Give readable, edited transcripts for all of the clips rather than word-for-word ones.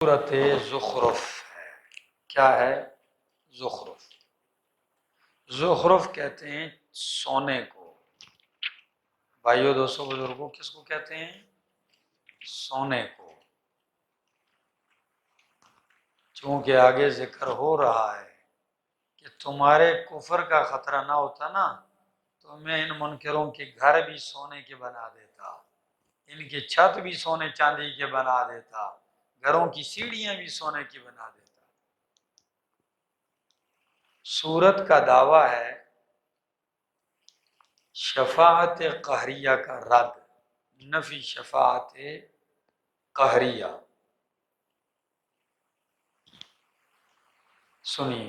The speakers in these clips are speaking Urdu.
سورۃ زخرف ہے۔ کیا ہے؟ زخرف۔ زخرف کہتے ہیں سونے کو۔ بھائیو دوستو بزرگوں، کس کو کہتے ہیں؟ سونے کو۔ چونکہ آگے ذکر ہو رہا ہے کہ تمہارے کفر کا خطرہ نہ ہوتا نا تو میں ان منکروں کے گھر بھی سونے کے بنا دیتا، ان کی چھت بھی سونے چاندی کے بنا دیتا، گھروں کی سیڑھیاں بھی سونے کی بنا دیتا۔ سورت کا دعویٰ ہے شفاعت قہریہ کا رد، نفی شفاعت قہریہ۔ سنیے،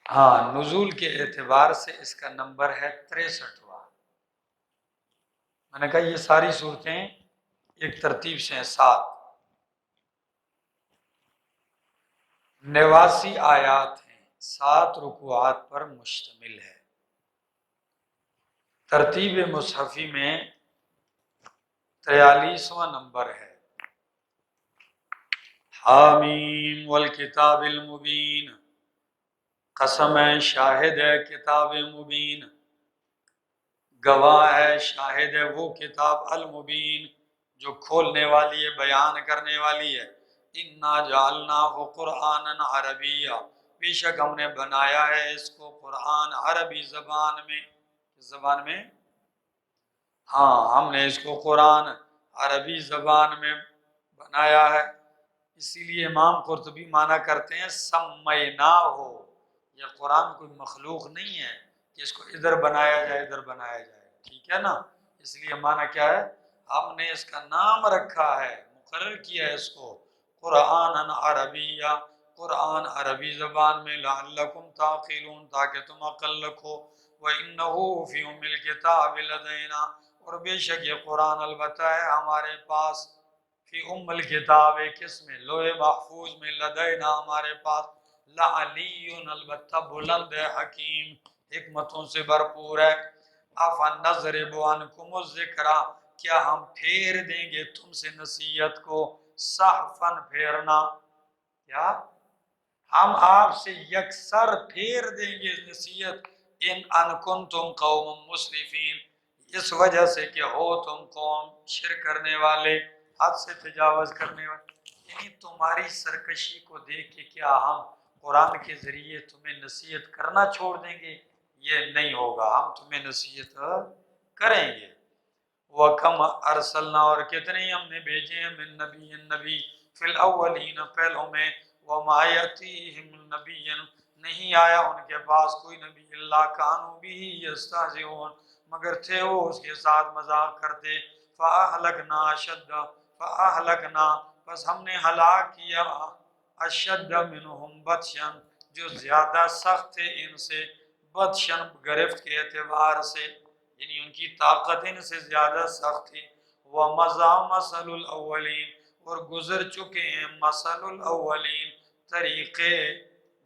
ہاں، نزول کے اعتبار سے اس کا نمبر ہے 63واں۔ میں نے کہا یہ ساری صورتیں ایک ترتیب سے ہیں، 7 89 آیات ہیں، 7 رکوعات پر مشتمل ہے۔ ترتیب مصحفی میں 43واں نمبر ہے۔ حامیم والکتاب المبین، قسم ہے، شاہد ہے کتاب مبین، گواہ ہے، شاہد ہے وہ کتاب المبین جو کھولنے والی ہے، بیان کرنے والی ہے۔ انا جعلناہ قرآنا عربیہ، بے شک ہم نے بنایا ہے اس کو قرآن عربی زبان میں۔ کس زبان میں؟ ہاں، ہم نے اس کو قرآن عربی زبان میں بنایا ہے۔ اسی لیے امام قرطبی معنی کرتے ہیں سمینا ہو، یہ قرآن کوئی مخلوق نہیں ہے کہ اس کو ادھر بنایا جائے ادھر بنایا جائے، ٹھیک ہے نا؟ اس لیے معنی کیا ہے؟ ہم نے اس کا نام رکھا ہے، مقرر کیا ہے اس کو قرآن عربیہ، قرآن عربی زبان میں، لعلکم تعقلون، تاکہ تم عقل رکھو۔ وَإِنَّهُ فِي أُمِّ الْكِتَابِ لَدَيْنَا، اور بے شک یہ قرآن البتہ ہے ہمارے پاس، فی ام الکتاب، کس میں؟ لوح محفوظ میں، لدینا ہمارے پاس، لعلی البتہ بلند ہے، حکیم حکمتوں سے بھرپور ہے۔ افنضرب عنکم الذکر، کیا ہم پھیر دیں گے تم سے نصیحت کو، صحفن پھیرنا، کیا ہم آپ سے یکسر پھیر دیں گے نصیحت، ان کنتم قوم مسرفین، اس وجہ سے کہ ہو تم قوم شرک کرنے والے، حد سے تجاوز کرنے والے۔ یعنی تمہاری سرکشی کو دیکھ کے کیا ہم قرآن کے ذریعے تمہیں نصیحت کرنا چھوڑ دیں گے؟ یہ نہیں ہوگا، ہم تمہیں نصیحت کریں گے۔ وَكَمْ أَرْسَلْنَا، اور کتنے ہم نے بھیجے ہیں، من نبی فی الاولین، پہلوں میں، وَمَا يَأْتِيهِمْ نَبِيٌّ، نہیں آیا ان کے پاس کوئی نبی، الا كانوا بِهِ يَسْتَهْزِئُونَ، مگر تھے وہ اس کے ساتھ مذاق کرتے۔ فَأَهْلَكْنَا أَشَدَّ، فَأَهْلَكْنَا، بس ہم نے ہلاک کیا، أَشَدَّ مِنْهُمْ بَطْشًا، جو زیادہ سخت تھے ان سے، بطشاً گرفت کے اعتبار سے، یعنی ان کی طاقت ان سے زیادہ سخت تھی۔ وَمَضَى مَثَلُ الْأَوَّلِينَ، اور گزر چکے ہیں مثل الاولین، طریقے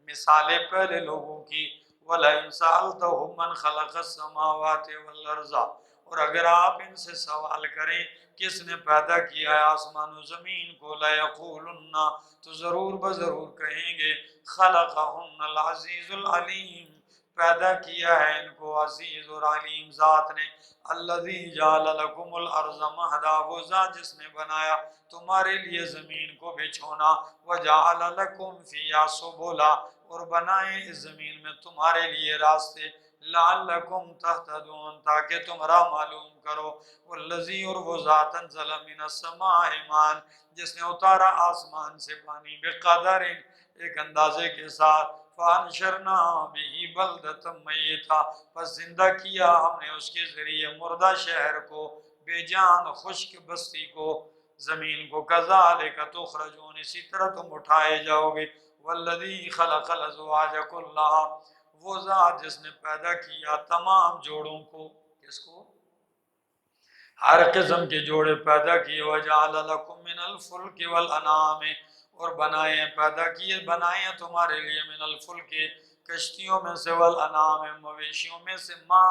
مثالیں پہلے لوگوں کی۔ وَلَئِنْ سَأَلْتَهُمْ مَنْ خَلَقَ السَّمَاوَاتِ وَالْأَرْضَ، اور اگر آپ ان سے سوال کریں کس نے پیدا کیا ہے آسمان و زمین کو، لَيَقُولُنَّ، تو ضرور بضرور کہیں گے، خَلَقَهُنَّ الْعَزِيزُ الْعَلِيمُ، پیدا کیا ہے ان کو عزیز اور علیم ذات نے۔ الذی جعل لکم الارض مہدا، وہ ذات جس نے بنایا تمہارے لیے زمین کو بچھونا، وجعل لکم فیہا سبلا، اور بنائے اس زمین میں تمہارے لیے راستے، لعلکم تہتدون، تاکہ تم راہ معلوم کرو۔ والذی، اور وہ ذات انزل من السماء ماء، جس نے اتارا آسمان سے پانی، بقدر، ایک اندازے کے ساتھ، فانشرنا به بلدۃ میتا، پس زندہ کیا ہم نے اس کے ذریعے مردہ شہر کو، بے جان خشک بستی کو، زمین کو، کذالک تخرجون، اسی طرح تم اٹھائے جاؤ گے۔ والذی خلق الازواج کلھا، وہ ذات جس نے پیدا کیا تمام جوڑوں کو، کس کو؟ ہر قسم کے جوڑے پیدا کیے، وجعل لکم من الفلک والانعام، اور بنائے ہیں، پیدا کیے بنائے ہیں تمہارے لیے، من الفلک، کشتیوں میں سے، والانعام، مویشیوں میں سے، ما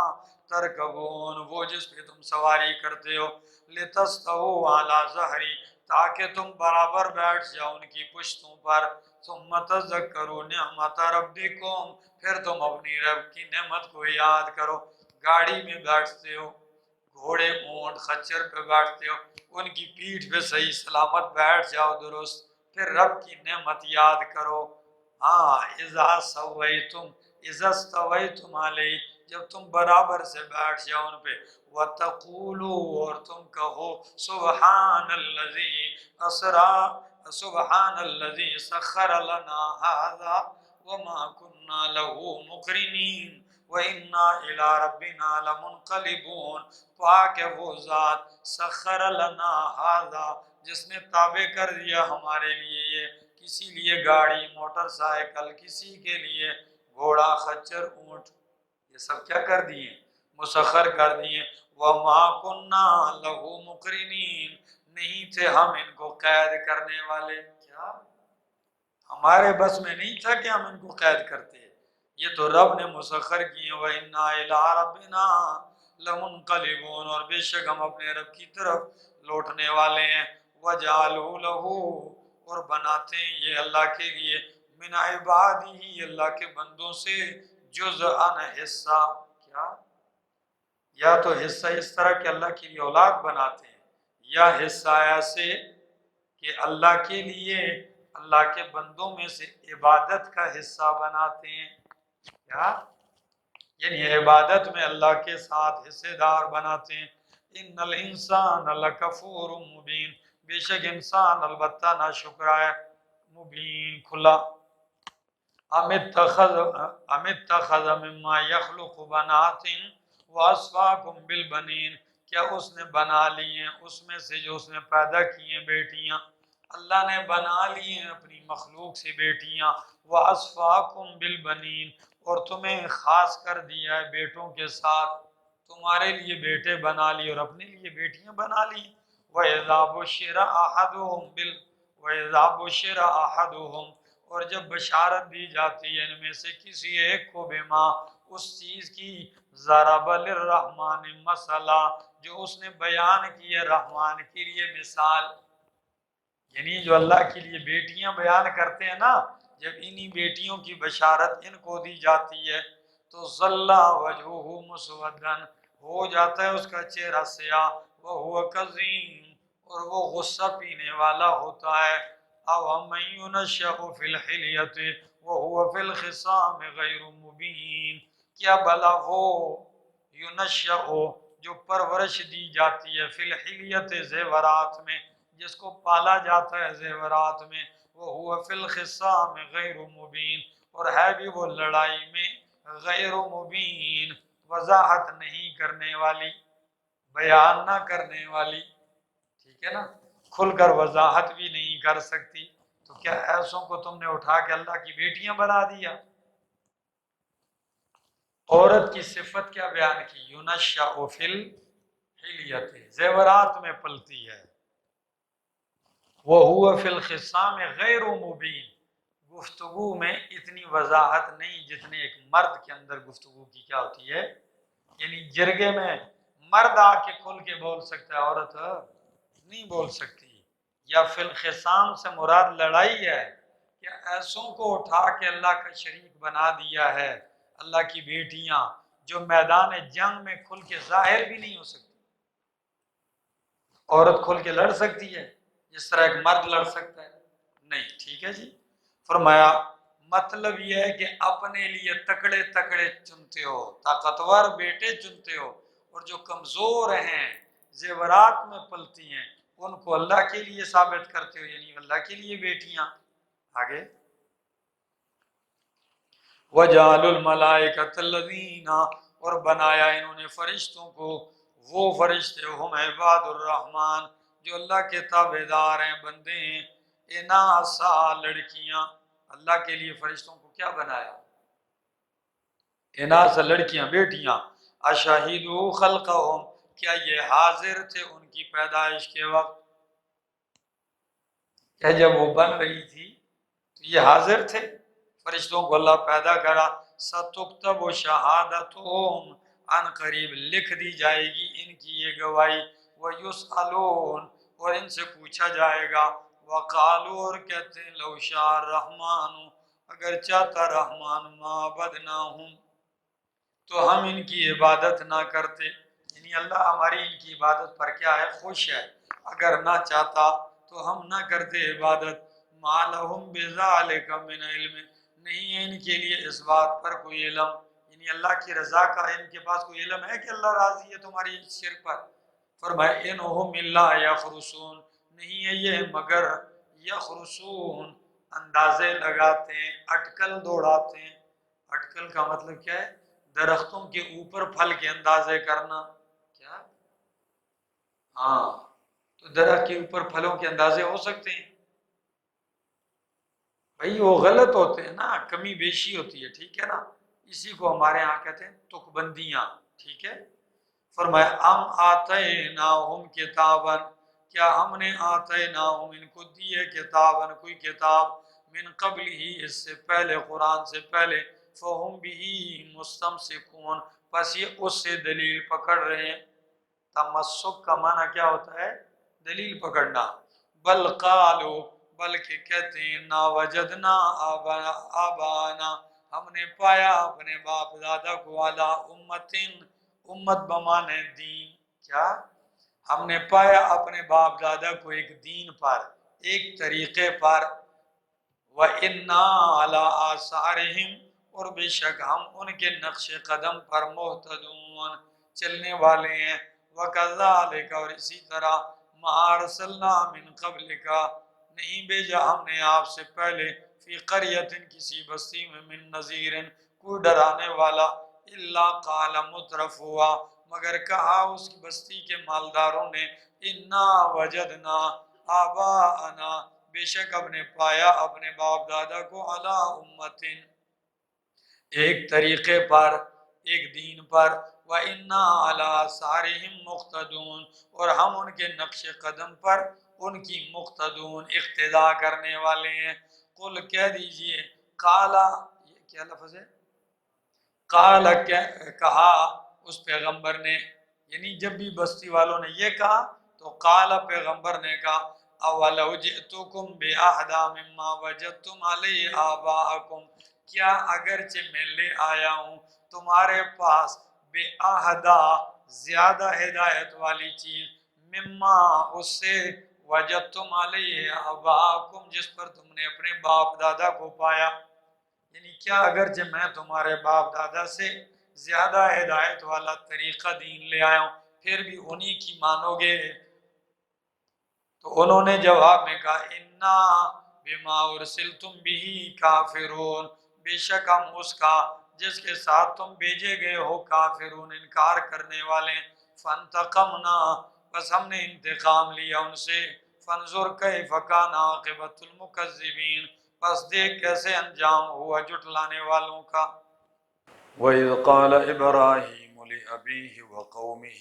ترکبون، وہ جس پہ تم سواری کرتے ہو، لتستووا علی ظہری، تاکہ تم برابر بیٹھ جاؤ ان کی پشتوں پر، ثم تذکروا نعمت ربکم، پھر تم اپنی رب کی نعمت کو یاد کرو۔ گاڑی میں بیٹھتے ہو، گھوڑے اونٹ خچر پہ بیٹھتے ہو، ان کی پیٹھ پہ صحیح سلامت بیٹھ جاؤ درست، پھر رب کی نعمت یاد کرو۔ ہاں، اذا سویتم، اذا استویتم علیہ، جب تم برابر سے بیٹھ جاؤ ان پہ، وَتَقُولُوا، اور تم کہو سبحان الذی اسرا، سبحان الذی سخر لنا هذا وما كنا له مقرنین وَإِنَّا إِلَىٰ رَبِّنَا لَمُنْقَلِبُونَ، پاک ہے وہ ذات سخر لنا ھذا، جس نے تابع کر دیا ہمارے لیے یہ، کسی لیے گاڑی موٹر سائیکل، کسی کے لیے گھوڑا خچر اونٹ، یہ سب کیا کر دیے؟ مسخر کر دیے۔ وَمَا كُنَّا لَهُ مُقْرِنِينَ، نہیں تھے ہم ان کو قید کرنے والے، کیا ہمارے بس میں نہیں تھا کہ ہم ان کو قید کرتے، یہ تو رب نے مسخر کیے۔ وَإِنَّا إِلَىٰ رَبِّنَا لَمُنْقَلِبُونَ، اور بے شک ہم اپنے رب کی طرف لوٹنے والے ہیں۔ وَجَعَلُوا لَهُ، اور بناتے ہیں یہ اللہ کے لیے، مِنْ عِبَادِهِ، اللہ کے بندوں سے، جُزْءً حصہ، کیا یا تو حصہ اس طرح کہ اللہ کے لیے اولاد بناتے ہیں، یا حصہ ایسے کہ اللہ کے لیے اللہ کے بندوں میں سے عبادت کا حصہ بناتے ہیں، کیا یعنی عبادت میں اللہ کے ساتھ حصے دار بناتے ہیں۔ ان الانسان لکفور مبین، بے شک انسان البتہ ناشکرا ہے، مبین کھلا۔ ام اتخذ مما یخلق بنات واصفاکم بالبنین، کیا اس نے بنا لی ہیں اس میں سے جو اس نے پیدا کی ہیں بیٹیاں، اللہ نے بنا لی ہیں اپنی مخلوق سے بیٹیاں، واصفاکم بالبنین، اور تمہیں خاص کر دیا ہے بیٹوں کے ساتھ، تمہارے لیے بیٹے بنا لیے اور اپنے لیے بیٹیاں بنا لی۔ وَإِذَا بُشِّرَ أَحَدُهُمْ، اور جب بشارت دی جاتی ہے ان میں سے کسی ایک کو، بما، اس چیز کی، ضرب للرحمن مثلا، جو اس نے بیان کی ہے رحمان کے لیے مثال، یعنی جو اللہ کے لیے بیٹیاں بیان کرتے ہیں نا، جب انہی بیٹیوں کی بشارت ان کو دی جاتی ہے تو ظل وجہہ مسودا، ہو جاتا ہے اس کا چہرہ سیاہ، وہو کظیم، اور وہ غصہ پینے والا ہوتا ہے۔ او من ینشأ فی الحلیۃ وہو فی الخصام غیر مبین، کیا بھلا وہ ینشأ، جو پرورش دی جاتی ہے، فی الحلیۃ، زیورات میں، جس کو پالا جاتا ہے زیورات میں، وہو فی الخصام غیر مبین، اور ہے بھی وہ لڑائی میں غیر مبین، وضاحت نہیں کرنے والی، بیان نہ کرنے والی، ٹھیک ہے نا، کھل کر وضاحت بھی نہیں کر سکتی، تو کیا ایسوں کو تم نے اٹھا کے اللہ کی بیٹیاں بنا دیا؟ عورت کی صفت کیا بیان کی؟ ینشأ فی الحلیۃ، زیورات میں پلتی ہے، وہو فی الخصام غیر مبین، گفتگو میں اتنی وضاحت نہیں جتنے ایک مرد کے اندر گفتگو کی کیا ہوتی ہے، یعنی جرگے میں مرد آ کے کھل کے بول سکتا ہے، عورت نہیں بول سکتی۔ یا فی الخصام سے مراد لڑائی ہے، کہ ایسوں کو اٹھا کے اللہ کا شریک بنا دیا ہے، اللہ کی بیٹیاں، جو میدان جنگ میں کھل کے ظاہر بھی نہیں ہو سکتی۔ عورت کھل کے لڑ سکتی ہے جس طرح ایک مرد لڑ سکتا ہے؟ نہیں، ٹھیک ہے جی۔ فرمایا مطلب یہ ہے کہ اپنے لیے تکڑے تکڑے چنتے ہو، طاقتور بیٹے چنتے ہو، اور جو کمزور ہیں، زیورات میں پلتی ہیں، ان کو اللہ کے لیے ثابت کرتے ہو، یعنی اللہ کے لیے بیٹیاں۔ آگے وَجَعَلُوا الْمَلَائِكَةَ الَّذِينَ، اور بنایا انہوں نے فرشتوں کو، وہ فرشتے ہم عباد الرحمن، جو اللہ کے تابعدار ہیں، بندے ہیں، اناسا، لڑکیاں، اللہ کے لیے فرشتوں کو کیا بنایا؟ اناسا، لڑکیاں، بیٹیاں۔ اشہدوا خلقہم، کیا یہ حاضر تھے ان کی پیدائش کے وقت؟ کیا جب وہ بن رہی تھی تو یہ حاضر تھے؟ فرشتوں کو اللہ پیدا کرا۔ ستکتب شہادتہم، ان قریب لکھ دی جائے گی ان کی یہ گواہی، وَيُسْأَلُونَ اور ان سے پوچھا جائے گا، وَقَالُوا اور کہتے ہیں لَوْ شَاءَ الرَّحْمَنُ اگر چاہتا رحمان ما عبدناہم تو ہم ان کی عبادت نہ کرتے، یعنی اللہ ہماری ان کی عبادت پر کیا ہے، خوش ہے، اگر نہ چاہتا تو ہم نہ کرتے عبادت، ما لہم بذالک من علم نہیں ہے ان کے لیے اس بات پر کوئی علم، یعنی اللہ کی رضا کا ان کے پاس کوئی علم ہے کہ اللہ راضی ہے تمہاری شرک پر؟ فرمایا انہم الا یخرصون نہیں ہے یہ مگر یخرصون اندازے لگاتے ہیں، اٹکل دوڑاتے ہیں۔ اٹکل کا مطلب کیا ہے؟ درختوں کے اوپر پھل کے اندازے کرنا، کیا؟ ہاں، تو درخت کے اوپر پھلوں کے اندازے ہو سکتے ہیں بھائی، وہ غلط ہوتے ہیں نا، کمی بیشی ہوتی ہے، ٹھیک ہے نا، اسی کو ہمارے ہاں کہتے ہیں تک بندیاں، ٹھیک ہے۔ فرمایا ام آتیناہم کتابا کیا ہم نے آتیناہم ان کو دی ہے کتابا کوئی کتاب، من قبل ہی اس سے پہلے، قرآن سے پہلے، فہم بھی مستمسکون پس یہ اس سے دلیل پکڑ رہے ہیں۔ تمسک کا معنی کیا ہوتا ہے؟ دلیل پکڑنا۔ بل قالو بلکہ کہتے ہیں نا وجدنا آبانا ہم نے پایا اپنے باپ دادا کو علی امتن امت بمانے دین، کیا؟ ہم نے پایا اپنے باپ دادا کو ایک دین پر، ایک طریقے پر، وَإِنَّا عَلَىٰ آثَارِهِمْ اور بے شک ہم ان کے نقش قدم پر مہتدون چلنے والے ہیں، وَكَذَلِكَ اور اسی طرح مَا أَرْسَلْنَا مِن قَبْلِكَ نہیں بھیجا ہم نے آپ سے پہلے، فی قریۃ کسی بستی میں، من نذیر کوئی ڈرانے والا، الا قال مترفوا مگر کہا اس کی بستی کے مالداروں نے، انا وجدنا آباءنا بے شک اب نے پایا اپنے باپ دادا کو علی امتن ایک طریقے پر، ایک دین پر، وَإِنَّا عَلَىٰ آثَارِهِمْ مُقْتَدُونَ اور ہم ان کے نقش قدم پر ان کی مقتدون اقتداء کرنے والے ہیں۔ قل کہہ دیجئے، قالا یہ کیا لفظ ہے؟ قالا کہا اس پیغمبر نے، یعنی جب بھی بستی والوں نے یہ کہا تو قالا پیغمبر نے کہا اولو جئتکم بِأَحْدَى مِمَّا وَجَدتُّمْ عَلَيْهِ آبَاءَكُمْ کیا اگرچہ میں لے آیا ہوں تمہارے پاس بِأَحْدَى زیادہ ہدایت والی چیز، مما اس سے وجدتم علیہ آباءکم جس پر تم نے اپنے باپ دادا کو پایا، یعنی کیا اگرچہ میں تمہارے باپ دادا سے زیادہ ہدایت والا طریقہ دین لے آیا ہوں پھر بھی انہی کی مانو گے؟ تو انہوں نے جواب میں کہا انا بما ارسلتم به کافرون بے شک ہم اس کا جس کے ساتھ تم بھیجے گئے ہو کافرون انکار کرنے والے، فانتقمنا بس ہم نے انتقام لیا ان سے، فانظر کیف کان عاقبۃ المکذبین بس دیکھ کیسے انجام ہوا جھٹلانے والوں کا۔ وَإِذْ قَالَ إِبْرَاهِيمُ لِأَبِيهِ وَقَوْمِهِ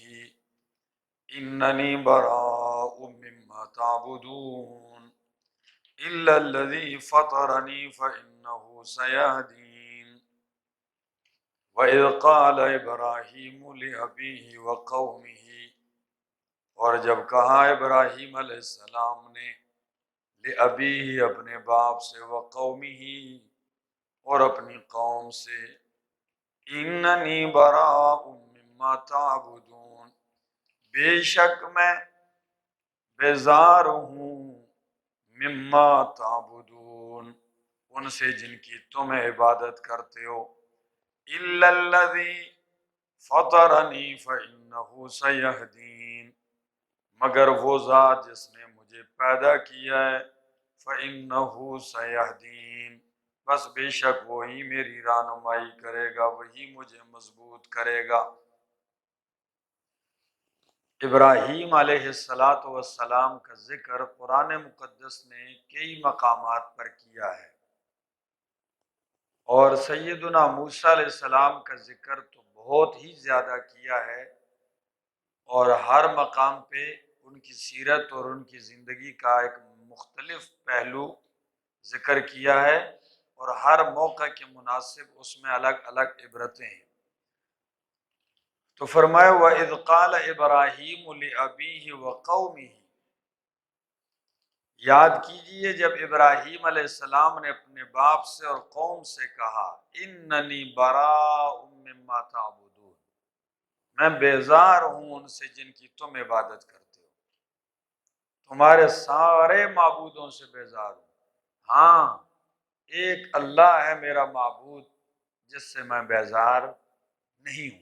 إِنَّنِي بَرَاءٌ مِّمَّا تَعْبُدُونَ إِلَّا الَّذِي فَطَرَنِي فَإِنَّهُ سَيَهْدِينِ وَإِذْ قَالَ إِبْرَاهِيمُ لِأَبِيهِ وَقَوْمِهِ اور جب کہا ابراہیم علیہ السلام نے لِأَبِيهِ اپنے باپ سے، وَقَوْمِهِ اور اپنی قوم سے، اِنَّنِي بَرَاءٌ مِّمَّا تَعْبُدُونَ بے شک میں بیزار ہوں، مما تعبدون ان سے جن کی تم عبادت کرتے ہو، الا الذی فطرنی فانہ سیہدین مگر وہ ذات جس نے مجھے پیدا کیا ہے، فانہ سیہدین بس بے شک وہی میری رہنمائی کرے گا، وہی مجھے مضبوط کرے گا۔ ابراہیم علیہ السلام کا ذکر قرآن مقدس نے کئی مقامات پر کیا ہے، اور سیدنا موسیٰ علیہ السلام کا ذکر تو بہت ہی زیادہ کیا ہے، اور ہر مقام پہ ان کی سیرت اور ان کی زندگی کا ایک مختلف پہلو ذکر کیا ہے، اور ہر موقع کے مناسب اس میں الگ الگ عبرتیں ہیں۔ تو فرمایا وَإِذْ قَالَ إِبْرَاهِيمُ لِأَبِيهِ وَقَوْمِهِ، یاد کیجئے جب ابراہیم علیہ السلام نے اپنے باپ سے اور قوم سے کہا اِنَّنِي بَرَاءٌ مِّمَّا تَعْبُدُونَ، میں بیزار ہوں ان سے جن کی تم عبادت کرتے ہو، تمہارے سارے معبودوں سے بیزار ہوں، ہاں ایک اللہ ہے میرا معبود جس سے میں بیزار نہیں ہوں،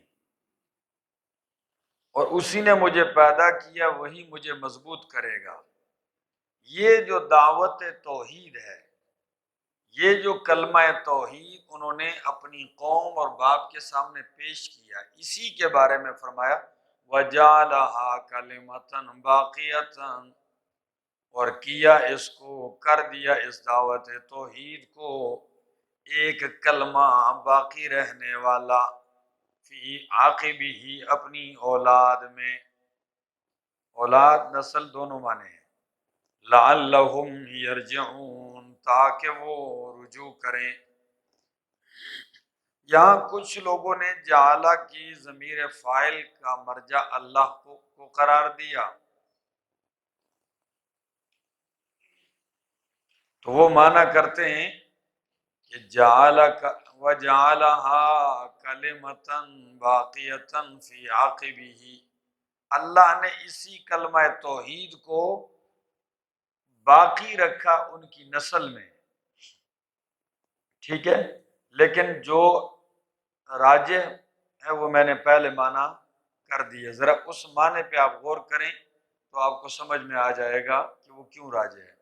اور اسی نے مجھے پیدا کیا، وہی مجھے مضبوط کرے گا۔ یہ جو دعوت توحید ہے، یہ جو کلمہ توحید انہوں نے اپنی قوم اور باپ کے سامنے پیش کیا، اسی کے بارے میں فرمایا وَجَعَلَهَا كَلِمَةً بَاقِيَةً، اور کیا اس کو، کر دیا اس دعوت توحید کو ایک کلمہ باقی رہنے والا، فی عاقبہ، اپنی اولاد میں، اولاد نسل دونوں معنی ہیں، لعلہم یرجعون، تاکہ وہ رجوع کریں۔ یہاں کچھ لوگوں نے جعلہ کی ضمیر فاعل کا مرجع اللہ کو قرار دیا، تو وہ معنی کرتے ہیں کہ وَجَعَلَهَا كَلِمَةً بَاقِيَةً فِي عَاقِبِهِ، اللہ نے اسی کلمہ توحید کو باقی رکھا ان کی نسل میں، ٹھیک ہے، لیکن جو راجح ہے وہ میں نے پہلے معنی کر دیا، ذرا اس معنی پہ آپ غور کریں تو آپ کو سمجھ میں آ جائے گا کہ وہ کیوں راجح ہے۔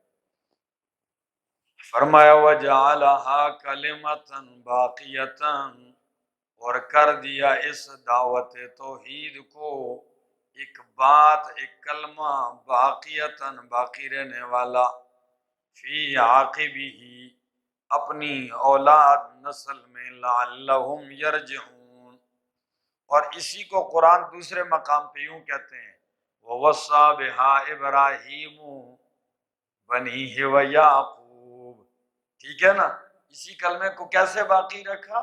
فرمایا وَجَعَلَهَا كَلِمَةً بَاقِيَةً، اور کر دیا اس دعوت توحید کو ایک بات، ایک کلمہ باقیتاً، باقی رہنے والا، فی عاقبہ، اپنی اولاد نسل میں، لعلہم یرجعون، اور اسی کو قرآن دوسرے مقام پہ یوں کہتے ہیں وَوَصَّى بِهَا إِبْرَاهِيمُ بَنِيهِ وَيَعْقُوبُ، ٹھیک ہے نا، اسی کلمے کو کیسے باقی رکھا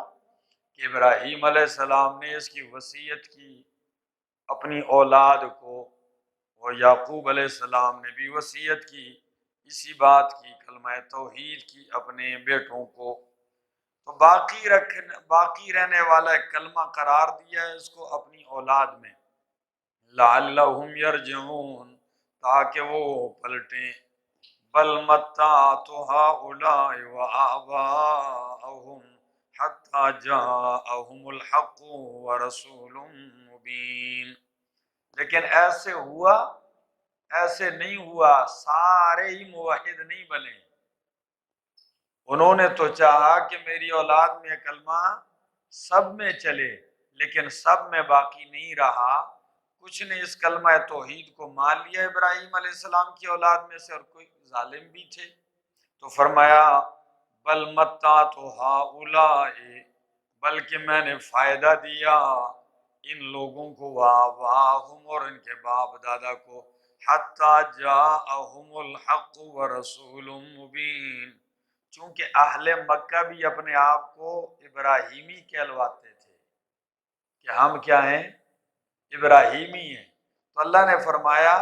کہ ابراہیم علیہ السلام نے اس کی وصیت کی اپنی اولاد کو، اور یعقوب علیہ السلام نے بھی وصیت کی اسی بات کی، کلمہ توحید کی، اپنے بیٹوں کو، تو باقی رہنے والا ایک کلمہ قرار دیا ہے اس کو اپنی اولاد میں، لعلہم یرجعون، تاکہ وہ پلٹیں، بل متعت ہؤلاء وآباءہم حتی جاءہم الحق ورسول مبین، لیکن ایسے نہیں ہوا، سارے ہی موحد نہیں بنے، انہوں نے تو چاہا کہ میری اولاد میں کلمہ سب میں چلے، لیکن سب میں باقی نہیں رہا، کچھ نے اس کلمہ توحید کو مان لیا ابراہیم علیہ السلام کی اولاد میں سے، اور کوئی ظالم بھی تھے، تو فرمایا بل متعت ہؤلاء، بلکہ میں نے فائدہ دیا ان لوگوں کو، وآباءہم، اور ان کے باپ دادا کو، حتی جاءہم الحق ورسول مبین، چونکہ اہل مکہ بھی اپنے آپ کو ابراہیمی کہلواتے تھے کہ ہم کیا ہیں، ابراہیمی ہیں، تو اللہ نے فرمایا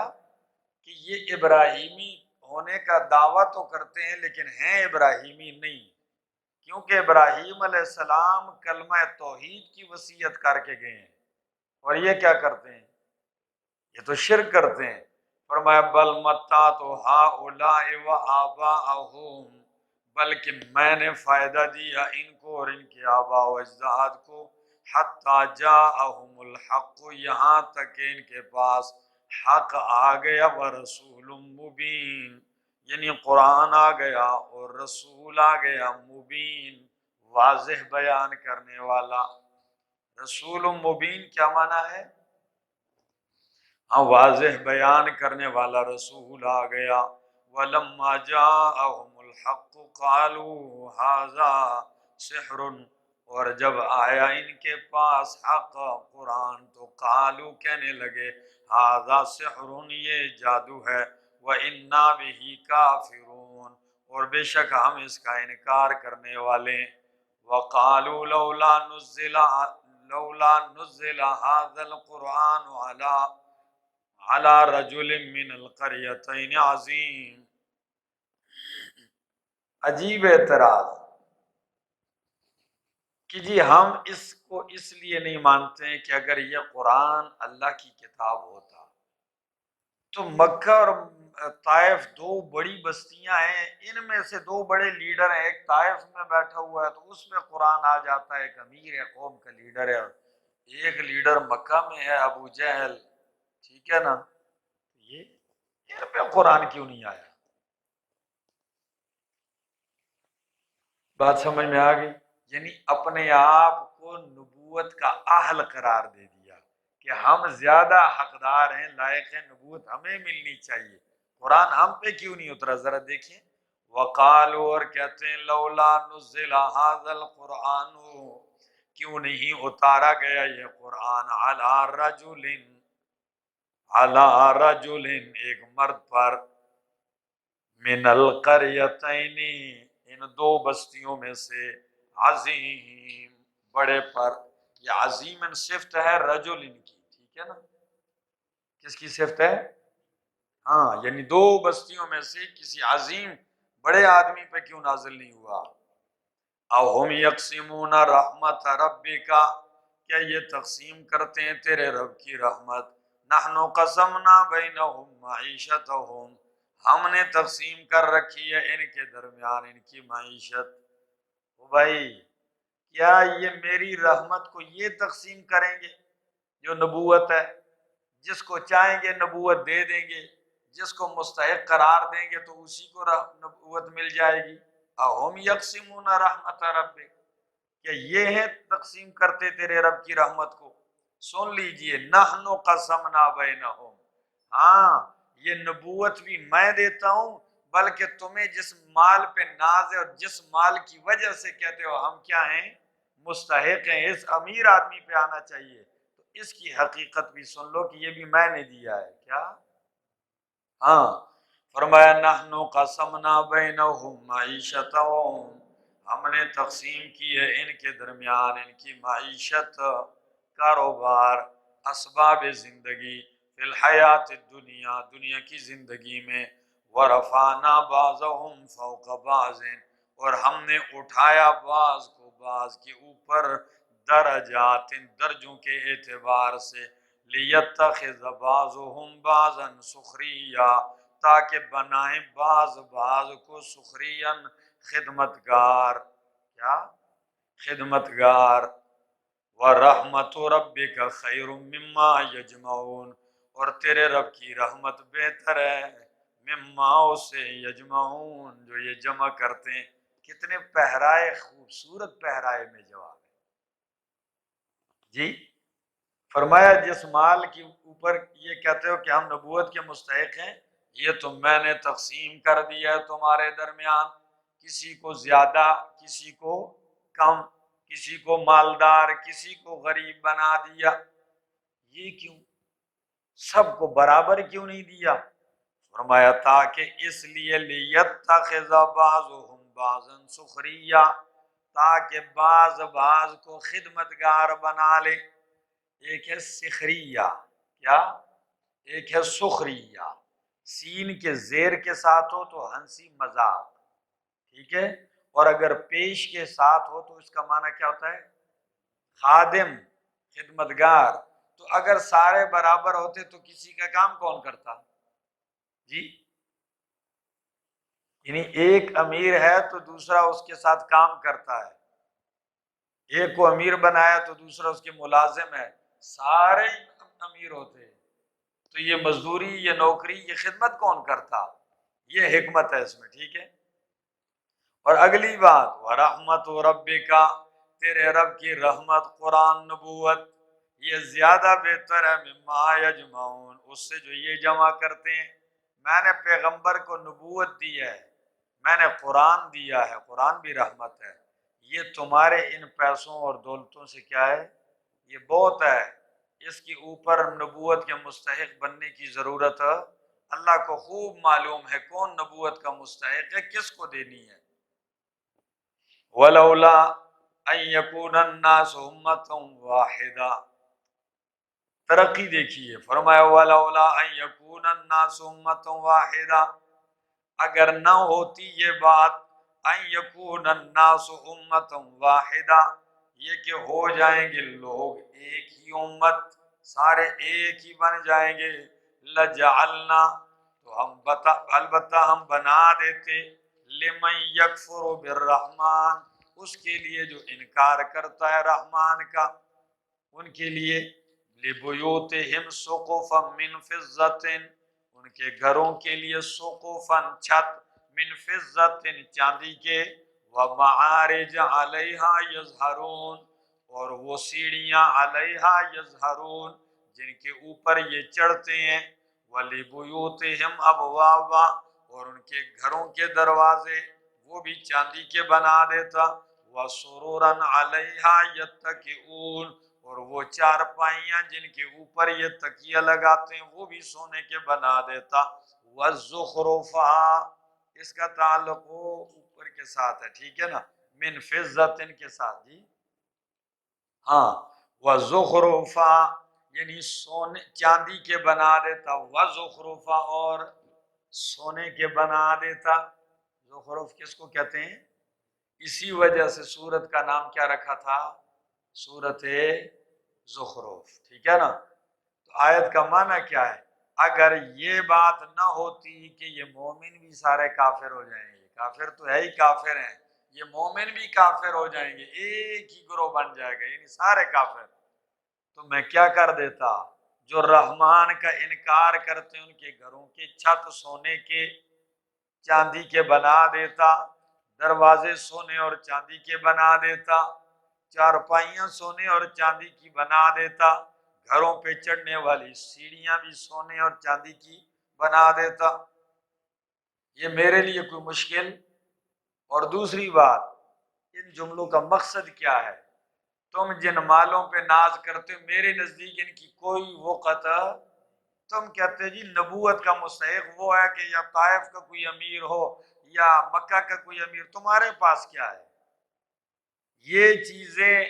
کہ یہ ابراہیمی ہونے کا دعویٰ تو کرتے ہیں لیکن ہیں ابراہیمی نہیں، کیونکہ ابراہیم علیہ السلام کلمہ توحید کی وصیت کر کے گئے ہیں، اور یہ کیا کرتے ہیں، یہ تو شرک کرتے ہیں۔ فرمایا بل متعت ہؤلاء وآباءہم، بلکہ میں نے فائدہ دیا ان کو اور ان کے آباء و اجداد کو، حتی جاءہم الحق، یہاں تک کہ ان کے پاس حق آ گیا، ورسول مبین، یعنی قرآن آ گیا اور رسول آ گیا، مبین، واضح بیان کرنے والا۔ رسول مبین کیا معنی ہے؟ ہاں، واضح بیان کرنے والا رسول آ گیا۔ وَلَمَّا جَاءَهُمُ الْحَقُّ قَالُوا هَذَا سِحْرٌ، اور جب آیا ان کے پاس حق قرآن تو قالو، کہنے لگے، هَذَا سِحْرٌ، یہ جادو ہے، وَإِنَّا بِهِ كَافِرُونَ، اور بے شک ہم اس کا انکار کرنے والے ہیں۔ وَقَالُوا لولا نزل هذا القرآن على رجل من القريتين عظیم. عجیب اعتراض کہ جی ہم اس کو اس لیے نہیں مانتے ہیں کہ اگر یہ قرآن اللہ کی کتاب ہوتا تو مکہ اور طائف دو بڑی بستیاں ہیں، ان میں سے دو بڑے لیڈر ہیں، ایک طائف میں بیٹھا ہوا ہے تو اس میں قرآن آ جاتا ہے، ایک امیر ہے، قوم کا لیڈر ہے، ایک لیڈر مکہ میں ہے، ابو جہل، ٹھیک ہے نا، یہ ان پہ قرآن کیوں نہیں آیا؟ بات سمجھ میں آ گئی؟ یعنی اپنے آپ کو نبوت کا اہل قرار دے دیا کہ ہم زیادہ حقدار ہیں، لائق ہیں، نبوت ہمیں ملنی چاہیے، قرآن ہم پہ کیوں نہیں اترا؟ ذرا دیکھیں. وقالوا، اور کہتے ہیں، لولا نزل هذا القرآن، کیوں نہیں اتارا گیا یہ قرآن علی رجل ایک مرد پر، من القریتین ان دو بستیوں میں سے، عظیم بڑے پر. یہ عظیم ان صفت ہے رجل ان کی، ٹھیک ہے نا، کس کی صفت ہے؟ ہاں، یعنی دو بستیوں میں سے کسی عظیم بڑے آدمی پہ کیوں نازل نہیں ہوا؟ اَوْ هُمْ يَقْسِمُونَ رَحْمَتَ رَبِّكَ، کیا یہ تقسیم کرتے ہیں تیرے رب کی رحمت؟ نَحْنُ قَسَمْنَا بَيْنَهُمْ مَعِيشَتَهُمْ، ہم نے تقسیم کر رکھی ہے ان کے درمیان ان کی معیشت. او بھائی، کیا یہ میری رحمت کو یہ تقسیم کریں گے جو نبوت ہے؟ جس کو چاہیں گے نبوت دے دیں گے، جس کو مستحق قرار دیں گے تو اسی کو نبوت مل جائے گی. اہم یقسمون رحمت ربک، کہ یہ ہے تقسیم کرتے تیرے رب کی رحمت کو؟ سن لیجئے، نحن قسمنا بینہم، ہاں یہ نبوت بھی میں دیتا ہوں، بلکہ تمہیں جس مال پہ ناز ہے اور جس مال کی وجہ سے کہتے ہو ہم کیا ہیں، مستحق ہیں، اس امیر آدمی پہ آنا چاہیے، تو اس کی حقیقت بھی سن لو کہ یہ بھی میں نے دیا ہے. کیا؟ ہاں، فرمایا نحن قسمنا بینہم معیشتہم، ہم نے تقسیم کی ہے ان کے درمیان ان کی معیشت، کاروبار، اسباب زندگی، فی الحیات الدنیا، دنیا کی زندگی میں، ورفعنا بعضہم فوق بعض، اور ہم نے اٹھایا بعض کو بعض کے اوپر، درجات درجوں کے اعتبار سے، لیتخذ بعضهم بعضا سخریا، تاکہ بنائیں بعض کو سخریا، خدمتگار. کیا؟ خدمتگار. وَرَحْمَتُ رَبِّكَ خَيْرٌ مِّمَّا يَجْمَعُونَ، اور تیرے رب کی رحمت بہتر ہے مما اسے یجمعون جو یہ جمع کرتے ہیں. کتنے پہرائے، خوبصورت پہرائے میں جواب ہے جی. فرمایا جس مال کے اوپر یہ کہتے ہو کہ ہم نبوت کے مستحق ہیں، یہ تو میں نے تقسیم کر دیا ہے تمہارے درمیان، کسی کو زیادہ، کسی کو کم، کسی کو مالدار، کسی کو غریب بنا دیا. یہ کیوں؟ سب کو برابر کیوں نہیں دیا؟ فرمایا تاکہ اس لیے لیتخذ بعضهم بعضا سخریا، تاکہ بعض کو خدمتگار بنا لے. ایک ہے سخریہ، کیا؟ ایک ہے سخریہ، سین کے زیر کے ساتھ ہو تو ہنسی مذاق، ٹھیک ہے، اور اگر پیش کے ساتھ ہو تو اس کا معنی کیا ہوتا ہے؟ خادم، خدمتگار. تو اگر سارے برابر ہوتے تو کسی کا کام کون کرتا جی؟ یعنی ایک امیر ہے تو دوسرا اس کے ساتھ کام کرتا ہے، ایک کو امیر بنایا تو دوسرا اس کے ملازم ہے، سارے امیر ہوتے تو یہ مزدوری، یہ نوکری، یہ خدمت کون کرتا؟ یہ حکمت ہے اس میں، ٹھیک ہے. اور اگلی بات، وَرَحْمَتُ رَبِّكَ، تیرے رب کی رحمت، قرآن، نبوت، یہ زیادہ بہتر ہے مما یجمعون، اس سے جو یہ جمع کرتے ہیں. میں نے پیغمبر کو نبوت دی ہے، میں نے قرآن دیا ہے، قرآن بھی رحمت ہے. یہ تمہارے ان پیسوں اور دولتوں سے کیا ہے؟ یہ بہت ہے، اس کے اوپر نبوت کے مستحق بننے کی ضرورت ہے. اللہ کو خوب معلوم ہے کون نبوت کا مستحق ہے، کس کو دینی ہے. ولولا، ان یکون الناس امۃ واحدہ، ترقی دیکھیے، فرمایا ولولا ان یکون الناس امۃ واحدہ، اگر نہ ہوتی یہ بات، ان یکون الناس امۃ واحدہ، یہ کہ ہو جائیں گے لوگ ایک ہی امت، سارے ایک ہی بن جائیں گے، لجعلنا، تو البتہ ہم بنا دیتے، لمن یکفر بالرحمن، اس کے لیے جو انکار کرتا ہے رحمان کا، ان کے لیے، لبیوتہم سقفا من فضۃ، ان کے گھروں کے لیے سقفا چھت، من فضۃ چاندی کے، ومعارج علیہا یظہرون، اور وہ سیڑھیاں علیہا یظہرون جن کے اوپر یہ چڑھتے ہیں، ولبیوتہم ابوابا، اور ان کے گھروں کے دروازے وہ بھی چاندی کے بنا دیتا، وسرورا علیہا یتکئون، اور وہ چارپائیاں جن کے اوپر یہ تکیہ لگاتے ہیں وہ بھی سونے کے بنا دیتا، والزخرفا، اس کا تعلق وہ اوپر کے ساتھ ہے، ٹھیک ہے نا، من فضت کے ساتھ، جی ہاں، والزخرفا یعنی سونے چاندی کے بنا دیتا، والزخرفا اور سونے کے بنا دیتا، زخرف کس کو کہتے ہیں؟ اسی وجہ سے سورت کا نام کیا رکھا تھا؟ سورت زخرف، ٹھیک ہے نا۔ تو آیت کا معنی کیا ہے؟ اگر یہ بات نہ ہوتی کہ یہ مومن بھی سارے کافر ہو جائیں گے، کافر تو ہے ہی کافر ہیں، یہ مومن بھی کافر ہو جائیں گے، ایک ہی گروہ بن جائے گا، یعنی سارے کافر، تو میں کیا کر دیتا؟ جو رحمان کا انکار کرتے ہیں ان کے گھروں کی چھت سونے کے چاندی کے بنا دیتا، دروازے سونے اور چاندی کے بنا دیتا، چارپائیاں سونے اور چاندی کی بنا دیتا، گھروں پہ چڑھنے والی سیڑھیاں بھی سونے اور چاندی کی بنا دیتا، یہ میرے لیے کوئی مشکل۔ اور دوسری بات، ان جملوں کا مقصد کیا ہے؟ تم جن مالوں پہ ناز کرتے ہو میرے نزدیک ان کی کوئی وقت، تم کہتے جی نبوت کا مستحق وہ ہے کہ یا طائف کا کوئی امیر ہو یا مکہ کا کوئی امیر، تمہارے پاس کیا ہے؟ یہ چیزیں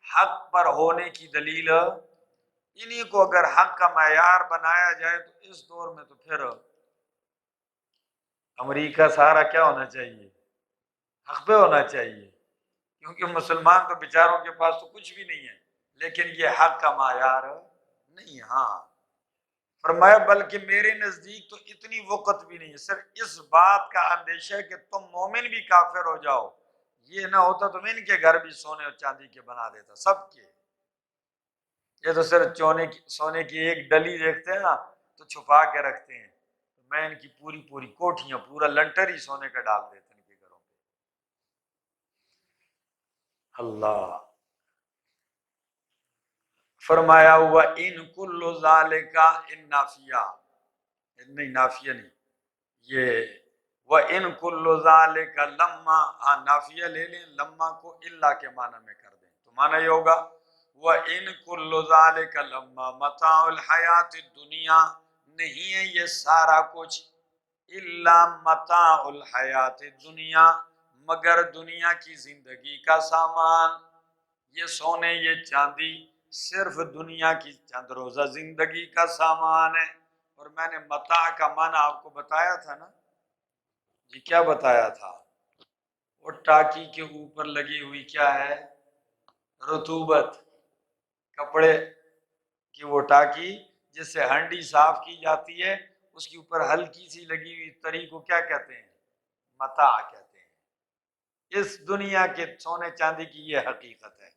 حق پر ہونے کی دلیل، انہی کو اگر حق کا معیار بنایا جائے تو اس دور میں تو پھر امریکہ سارا کیا ہونا چاہیے؟ حق پہ ہونا چاہیے، کیونکہ مسلمان تو بیچاروں کے پاس تو کچھ بھی نہیں ہے، لیکن یہ حق کا معیار نہیں۔ ہاں فرمایا بلکہ میرے نزدیک تو اتنی وقت بھی نہیں ہے، صرف اس بات کا اندیشہ ہے کہ تم مومن بھی کافر ہو جاؤ، یہ نہ ہوتا تو میں ان کے گھر بھی سونے اور چاندی کے بنا دیتا سب کے، یہ تو صرف سونے کی ایک ڈلی دیکھتے ہیں نا تو چھپا کے رکھتے ہیں، تو میں ان کی پوری پوری کوٹھیاں، پورا لنٹر ہی سونے کا ڈال دیتا ان کے گھروں پہ۔ اللہ فرمایا ہوا ان کل ذالک، ان نافیہ نہیں، نافیہ نہیں، یہ وَإِن كُلُّ ذَلِكَ لَمَّا، نافیہ لے لیں، لمّا کو اللہ کے معنی میں کر دیں تو معنی یہ ہوگا وَإِن كُلُّ ذَلِكَ لَمَّا مَتَاعُ الْحَيَاةِ الدُّنْيَا، نہیں ہے یہ سارا کچھ الا متاع الحیات الدنیا، مگر دنیا کی زندگی کا سامان، یہ سونے یہ چاندی صرف دنیا کی چند روزہ زندگی کا سامان ہے۔ اور میں نے متاع کا معنی آپ کو بتایا تھا نا جی، کیا بتایا تھا؟ وہ ٹاکی کے اوپر لگی ہوئی کیا ہے؟ رطوبت، کپڑے کی وہ ٹاکی جس سے ہنڈی صاف کی جاتی ہے، اس کے اوپر ہلکی سی لگی ہوئی تری کو کیا کہتے ہیں؟ متاع کہتے ہیں۔ اس دنیا کے سونے چاندی کی یہ حقیقت ہے۔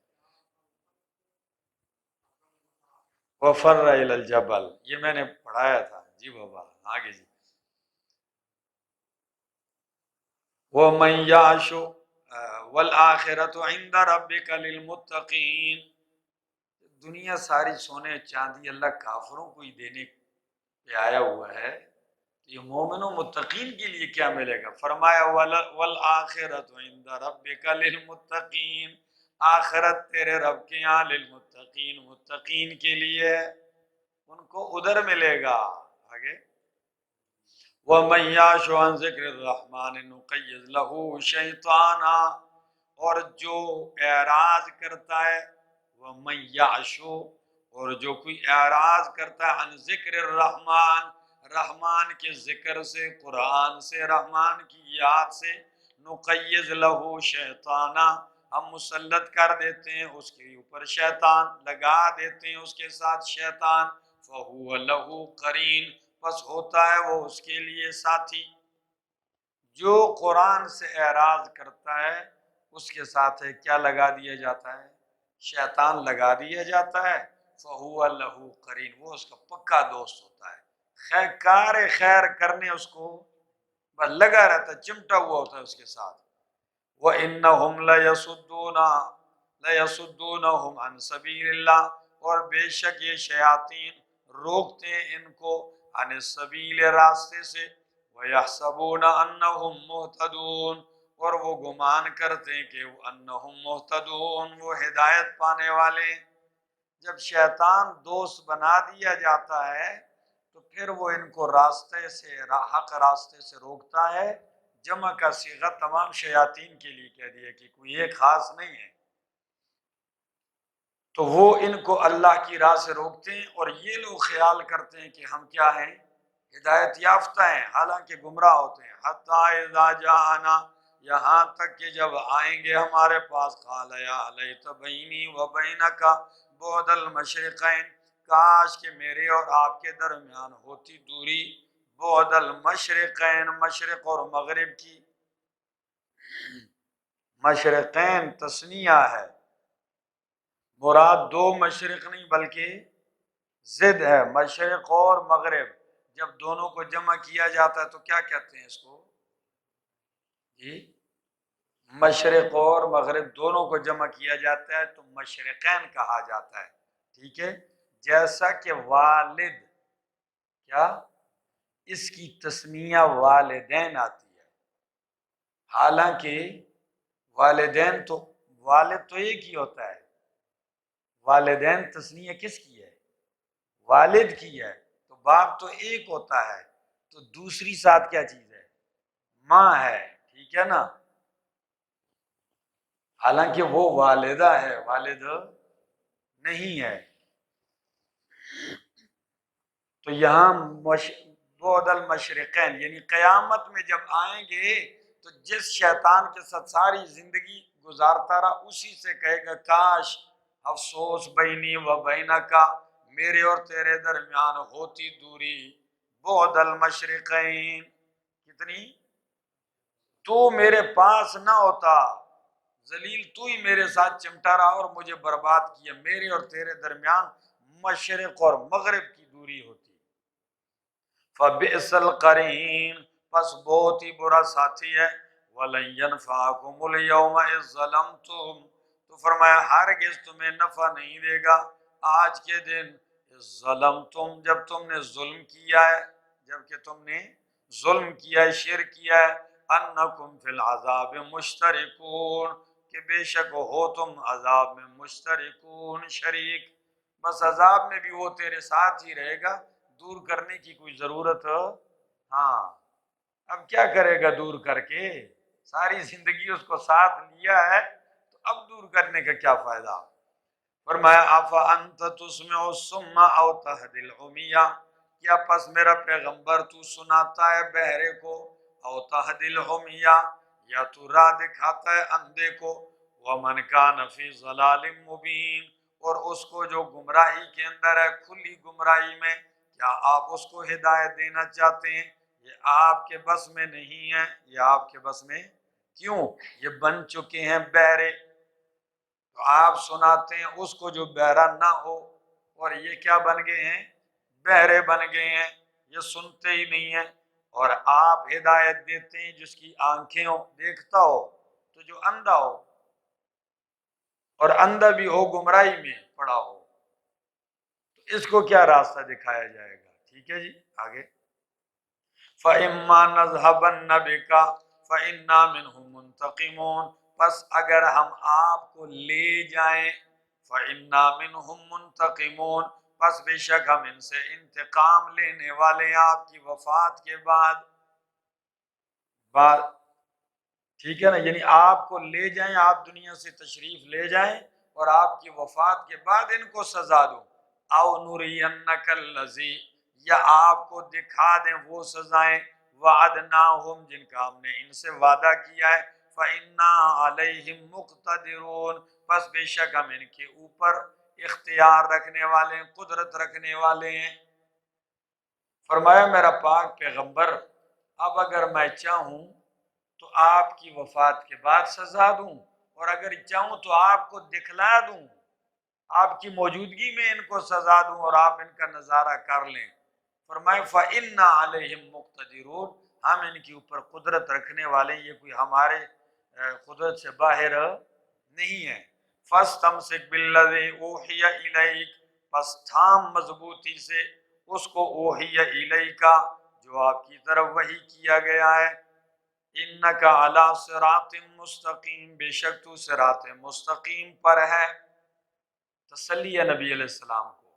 وَفَرَّ إِلَى الْجَبَلِ، یہ میں نے پڑھایا تھا جی بابا، آگے جی۔ وَمَنْ يَعْشُ وَالْآخِرَةُ عِنْدَ رَبِّكَ لِلْمُتَّقِينَ، دنیا ساری سونے چاندی اللہ کافروں کو ہی دینے پہ آیا ہوا ہے، یہ مومن و متقین کے لیے کیا ملے گا؟ فرمایا وَالْآخِرَةُ عِنْدَ رَبِّكَ لِلْمُتَّقِينَ، آخرت تیرے رب کے یہاں، للمتقین متقین کے لیے، ان کو ادھر ملے گا۔ آگے وَمَنْ يَعْشُ عَنْ ذِكْرِ الرَّحْمَنِ نُقَيِّضْ لَهُ شَيْطَانًا، اور جو اعراض کرتا ہے، وَمَن یعشو، اور جو کوئی اعراض کرتا ہے، عن ذکر الرحمن، رحمان کے ذکر سے، قرآن سے، رحمان کی یاد سے، نقیض لہو شیطانہ، ہم مسلط کر دیتے ہیں اس کے اوپر شیطان، لگا دیتے ہیں اس کے ساتھ شیطان، فہو لہو قرین، بس ہوتا ہے وہ اس کے لیے ساتھی۔ جو قرآن سے اعراض کرتا ہے اس کے ساتھ کیا لگا دیا جاتا ہے؟ شیطان لگا دیا جاتا ہے، فہو لہو قرین، وہ اس کا پکا دوست ہوتا ہے، کار خیر کرنے اس کو بس لگا رہتا ہے، چمٹا ہوا ہوتا ہے اس کے ساتھ۔ وَإِنَّهُمْ لَيَصُدُّونَهُمْ عَنْ سَبِيلِ اللَّهِ، اور بے شک یہ شیاطین روکتے ہیں ان کو عن السبیل، راستے سے، وَيَحْسَبُونَ أَنَّهُمْ مُهْتَدُونَ، اور وہ گمان کرتے ہیں کہ انہم مہتدون، وہ ہدایت پانے والے ہیں۔ جب شیطان دوست بنا دیا جاتا ہے تو پھر وہ ان کو راستے سے، حق راستے سے روکتا ہے۔ جمع کا صیغہ تمام شیاطین کے لیے کہہ دیا کہ کوئی ایک خاص نہیں ہے، تو وہ ان کو اللہ کی راہ سے روکتے ہیں، اور یہ لوگ خیال کرتے ہیں کہ ہم کیا ہیں؟ ہدایت یافتہ ہیں، حالانکہ گمراہ ہوتے ہیں۔ حتیٰ اذا جاءنا، یہاں تک کہ جب آئیں گے ہمارے پاس، قال یا لیت بینی و بینک بعد المشرقین، کاش کہ میرے اور آپ کے درمیان ہوتی دوری بعد المشرقین، مشرق اور مغرب کی۔ مشرقین تثنیہ ہے، مراد دو مشرق نہیں بلکہ ضد ہے، مشرق اور مغرب۔ جب دونوں کو جمع کیا جاتا ہے تو کیا کہتے ہیں اس کو؟ جی، مشرق اور مغرب دونوں کو جمع کیا جاتا ہے تو مشرقین کہا جاتا ہے، ٹھیک ہے۔ جیسا کہ والد، کیا اس کی تسمیہ والدین آتی ہے، حالانکہ والدین تو، والد تو ایک ہی ہوتا ہے، والدین تسمیہ کس کی ہے؟ والد کی ہے، تو باپ تو ایک ہوتا ہے، تو دوسری ساتھ کیا چیز ہے؟ ماں ہے، ٹھیک ہے نا، حالانکہ وہ والدہ ہے، والد نہیں ہے۔ تو یہاں بعد المشرقین یعنی قیامت میں جب آئیں گے تو جس شیطان کے ساتھ ساری زندگی گزارتا رہا اسی سے کہے گا کاش، افسوس بینی و بینکا، میرے اور تیرے درمیان ہوتی دوری بعد المشرقین، کتنی؟ تو میرے پاس نہ ہوتا، ذلیل تو ہی میرے ساتھ چمٹا رہا اور مجھے برباد کیا، میرے اور تیرے درمیان مشرق اور مغرب کی دوری ہوتی۔ فبئس القرین، پس بہت ہی برا ساتھی ہے، وَلَن يَنْفَعَكُمُ الْيَوْمَ إِذ ظَلَمْتُمْ، تو فرمایا ہرگز تمہیں نفع نہیں دے گا آج کے دن، اِذ ظَلَمْتُمْ، جب تم نے ظلم کیا ہے، جب کہ تم نے ظلم کیا ہے، شرک کیا ہے، أَنَّكُمْ فِي الْعَذَابِ مُشْتَرِكُونَ، کہ بے شک ہو تم عذاب میں مشترکون، شریک، بس عذاب میں بھی وہ تیرے ساتھ ہی رہے گا، دور کرنے کی کوئی ضرورت؟ ہاں، اب کیا کرے گا دور کر کے؟ ساری زندگی اس کو ساتھ لیا ہے تو اب دور کرنے کا کیا فائدہ؟ فرمایا افانت تسمع الصم او تهدی العمی، کیا پس میرا پیغمبر تو سناتا ہے بہرے کو، او تهدی العمی، یا تو راہ دکھاتا ہے اندھے کو، ومن کان فی ضلال مبین، اور اس کو جو گمراہی کے اندر ہے، کھلی گمراہی میں، کیا آپ اس کو ہدایت دینا چاہتے ہیں؟ یہ آپ کے بس میں نہیں ہے، یہ آپ کے بس میں کیوں؟ یہ بن چکے ہیں بہرے، تو آپ سناتے ہیں اس کو جو بہرا نہ ہو، اور یہ کیا بن گئے ہیں؟ بہرے بن گئے ہیں، یہ سنتے ہی نہیں ہیں، اور آپ ہدایت دیتے ہیں جس کی آنکھیں ہو، دیکھتا ہو، تو جو اندھا ہو، اور اندھا بھی ہو گمراہی میں پڑا ہو، تو اس کو کیا راستہ دکھایا جائے گا؟ ٹھیک ہے جی، آگے فَإِمَّا نَذْهَبَنَّ بِكَ فَإِنَّا مِنْهُمْ مُنْتَقِمُونَ، پس اگر ہم آپ کو لے جائیں، فَإِنَّا مِنْهُمْ مُنْتَقِمُونَ، پس بے شک ہم ان سے انتقام لینے والے ہیں آپ کی وفات کے بعد، ٹھیک ہے نا، یعنی آپ کو لے جائیں، آپ دنیا سے تشریف لے جائیں اور آپ کی وفات کے بعد ان کو سزا دو، او نرینک الذی، یا آپ کو دکھا دیں وہ سزائیں وعدناہم جن کا ہم نے ان سے وعدہ کیا ہے، فإنا علیہم مقتدرون، پس بے شک ہم ان کے اوپر اختیار رکھنے والے ہیں، قدرت رکھنے والے ہیں۔ فرمایا میرا پاک پیغمبر اب اگر میں چاہوں تو آپ کی وفات کے بعد سزا دوں، اور اگر چاہوں تو آپ کو دکھلا دوں، آپ کی موجودگی میں ان کو سزا دوں اور آپ ان کا نظارہ کر لیں۔ فرمائے فَإِنَّا عَلَيْهِمْ مُقْتَدِرُونَ، ہم ان کے اوپر قدرت رکھنے والے، یہ کوئی ہمارے قدرت سے باہر نہیں ہے۔ فَاسْتَمْسِكْ بِالَّذِي أُوحِيَ إِلَيْكَ، پس تھام مضبوطی سے اس کو اوحی الیک، جو آپ کی طرف وحی کیا گیا ہے، انک علی صراط مستقیم، بے شک تو صراط مستقیم پر ہے۔ تسلی ہے نبی علیہ السلام کو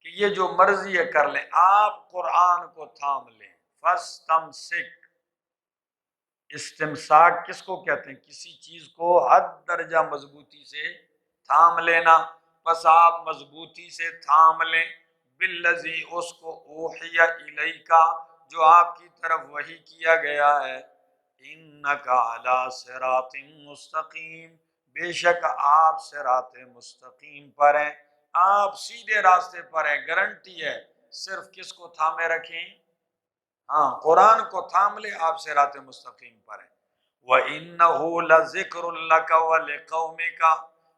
کہ یہ جو مرضی ہے کر لیں، آپ قرآن کو تھام لیں۔ فاستمسک، استمساک کس کو کہتے ہیں؟ کسی چیز کو حد درجہ مضبوطی سے تھام لینا، بس آپ مضبوطی سے تھام لیں، بالذی، اس کو اوحی الیک، جو آپ کی طرف وحی کیا گیا ہے، انک علی صراط مستقیم، بے شک آپ صراط مستقیم پر ہیں، آپ سیدھے راستے پر ہیں، گارنٹی ہے۔ صرف کس کو تھامے رکھیں؟ ہاں، قرآن کو تھام لے، آپ صراط مستقیم پر ہیں۔ وَإِنَّهُ لَذِكْرٌ لَكَ وَلِقَوْمِكَ،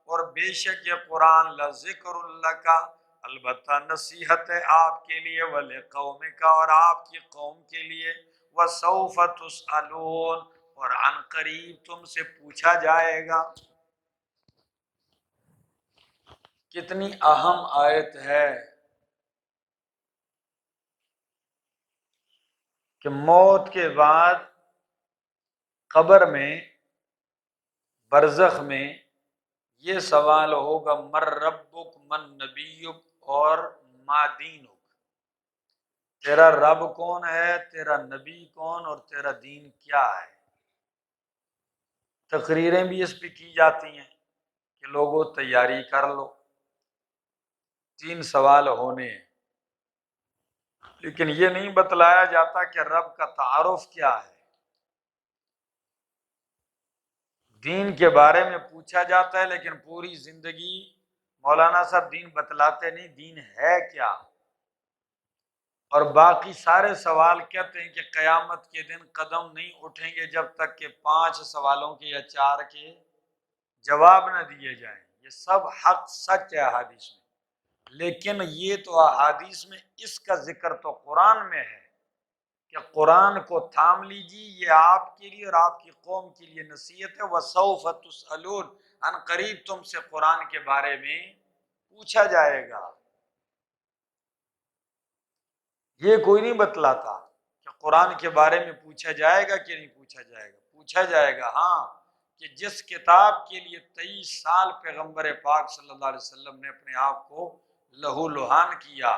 اور بے شک یہ قرآن لَذِكْرٌ لَكَ، البتہ نصیحت ہے آپ کے لیے، وَلِقَوْمِكَ، اور آپ کی قوم کے لیے، وَسَوْفَ تُسْأَلُونَ، اور عن قریب تم سے پوچھا جائے گا۔ کتنی اہم آیت ہے کہ موت کے بعد قبر میں، برزخ میں یہ سوال ہوگا، من ربک من نبیک اور ما دینک، تیرا رب کون ہے، تیرا نبی کون، اور تیرا دین کیا ہے۔ تقریریں بھی اس پہ کی جاتی ہیں کہ لوگوں تیاری کر لو، 3 سوال ہونے ہیں، لیکن یہ نہیں بتلایا جاتا کہ رب کا تعارف کیا ہے۔ دین کے بارے میں پوچھا جاتا ہے لیکن پوری زندگی مولانا صاحب دین بتلاتے نہیں، دین ہے کیا۔ اور باقی سارے سوال کہتے ہیں کہ قیامت کے دن قدم نہیں اٹھیں گے جب تک کہ 5 سوالوں کے یا 4 کے جواب نہ دیے جائیں۔ یہ سب حق سچ ہے احادیث میں، لیکن یہ تو احادیث میں، اس کا ذکر تو قرآن میں ہے کہ قرآن کو تھام لیجیے، یہ آپ کے لیے اور آپ کی قوم کے لیے نصیحت ہے۔ وَسَوْفَ تُسْأَلُونَ، ان قریب تم سے قرآن کے بارے میں پوچھا جائے گا۔ یہ کوئی نہیں بتلاتا کہ قرآن کے بارے میں پوچھا جائے گا کہ نہیں پوچھا جائے گا، پوچھا جائے گا ہاں، کہ جس کتاب کے لیے 23 سال پیغمبر پاک صلی اللہ علیہ وسلم نے اپنے آپ کو لہو لہان کیا،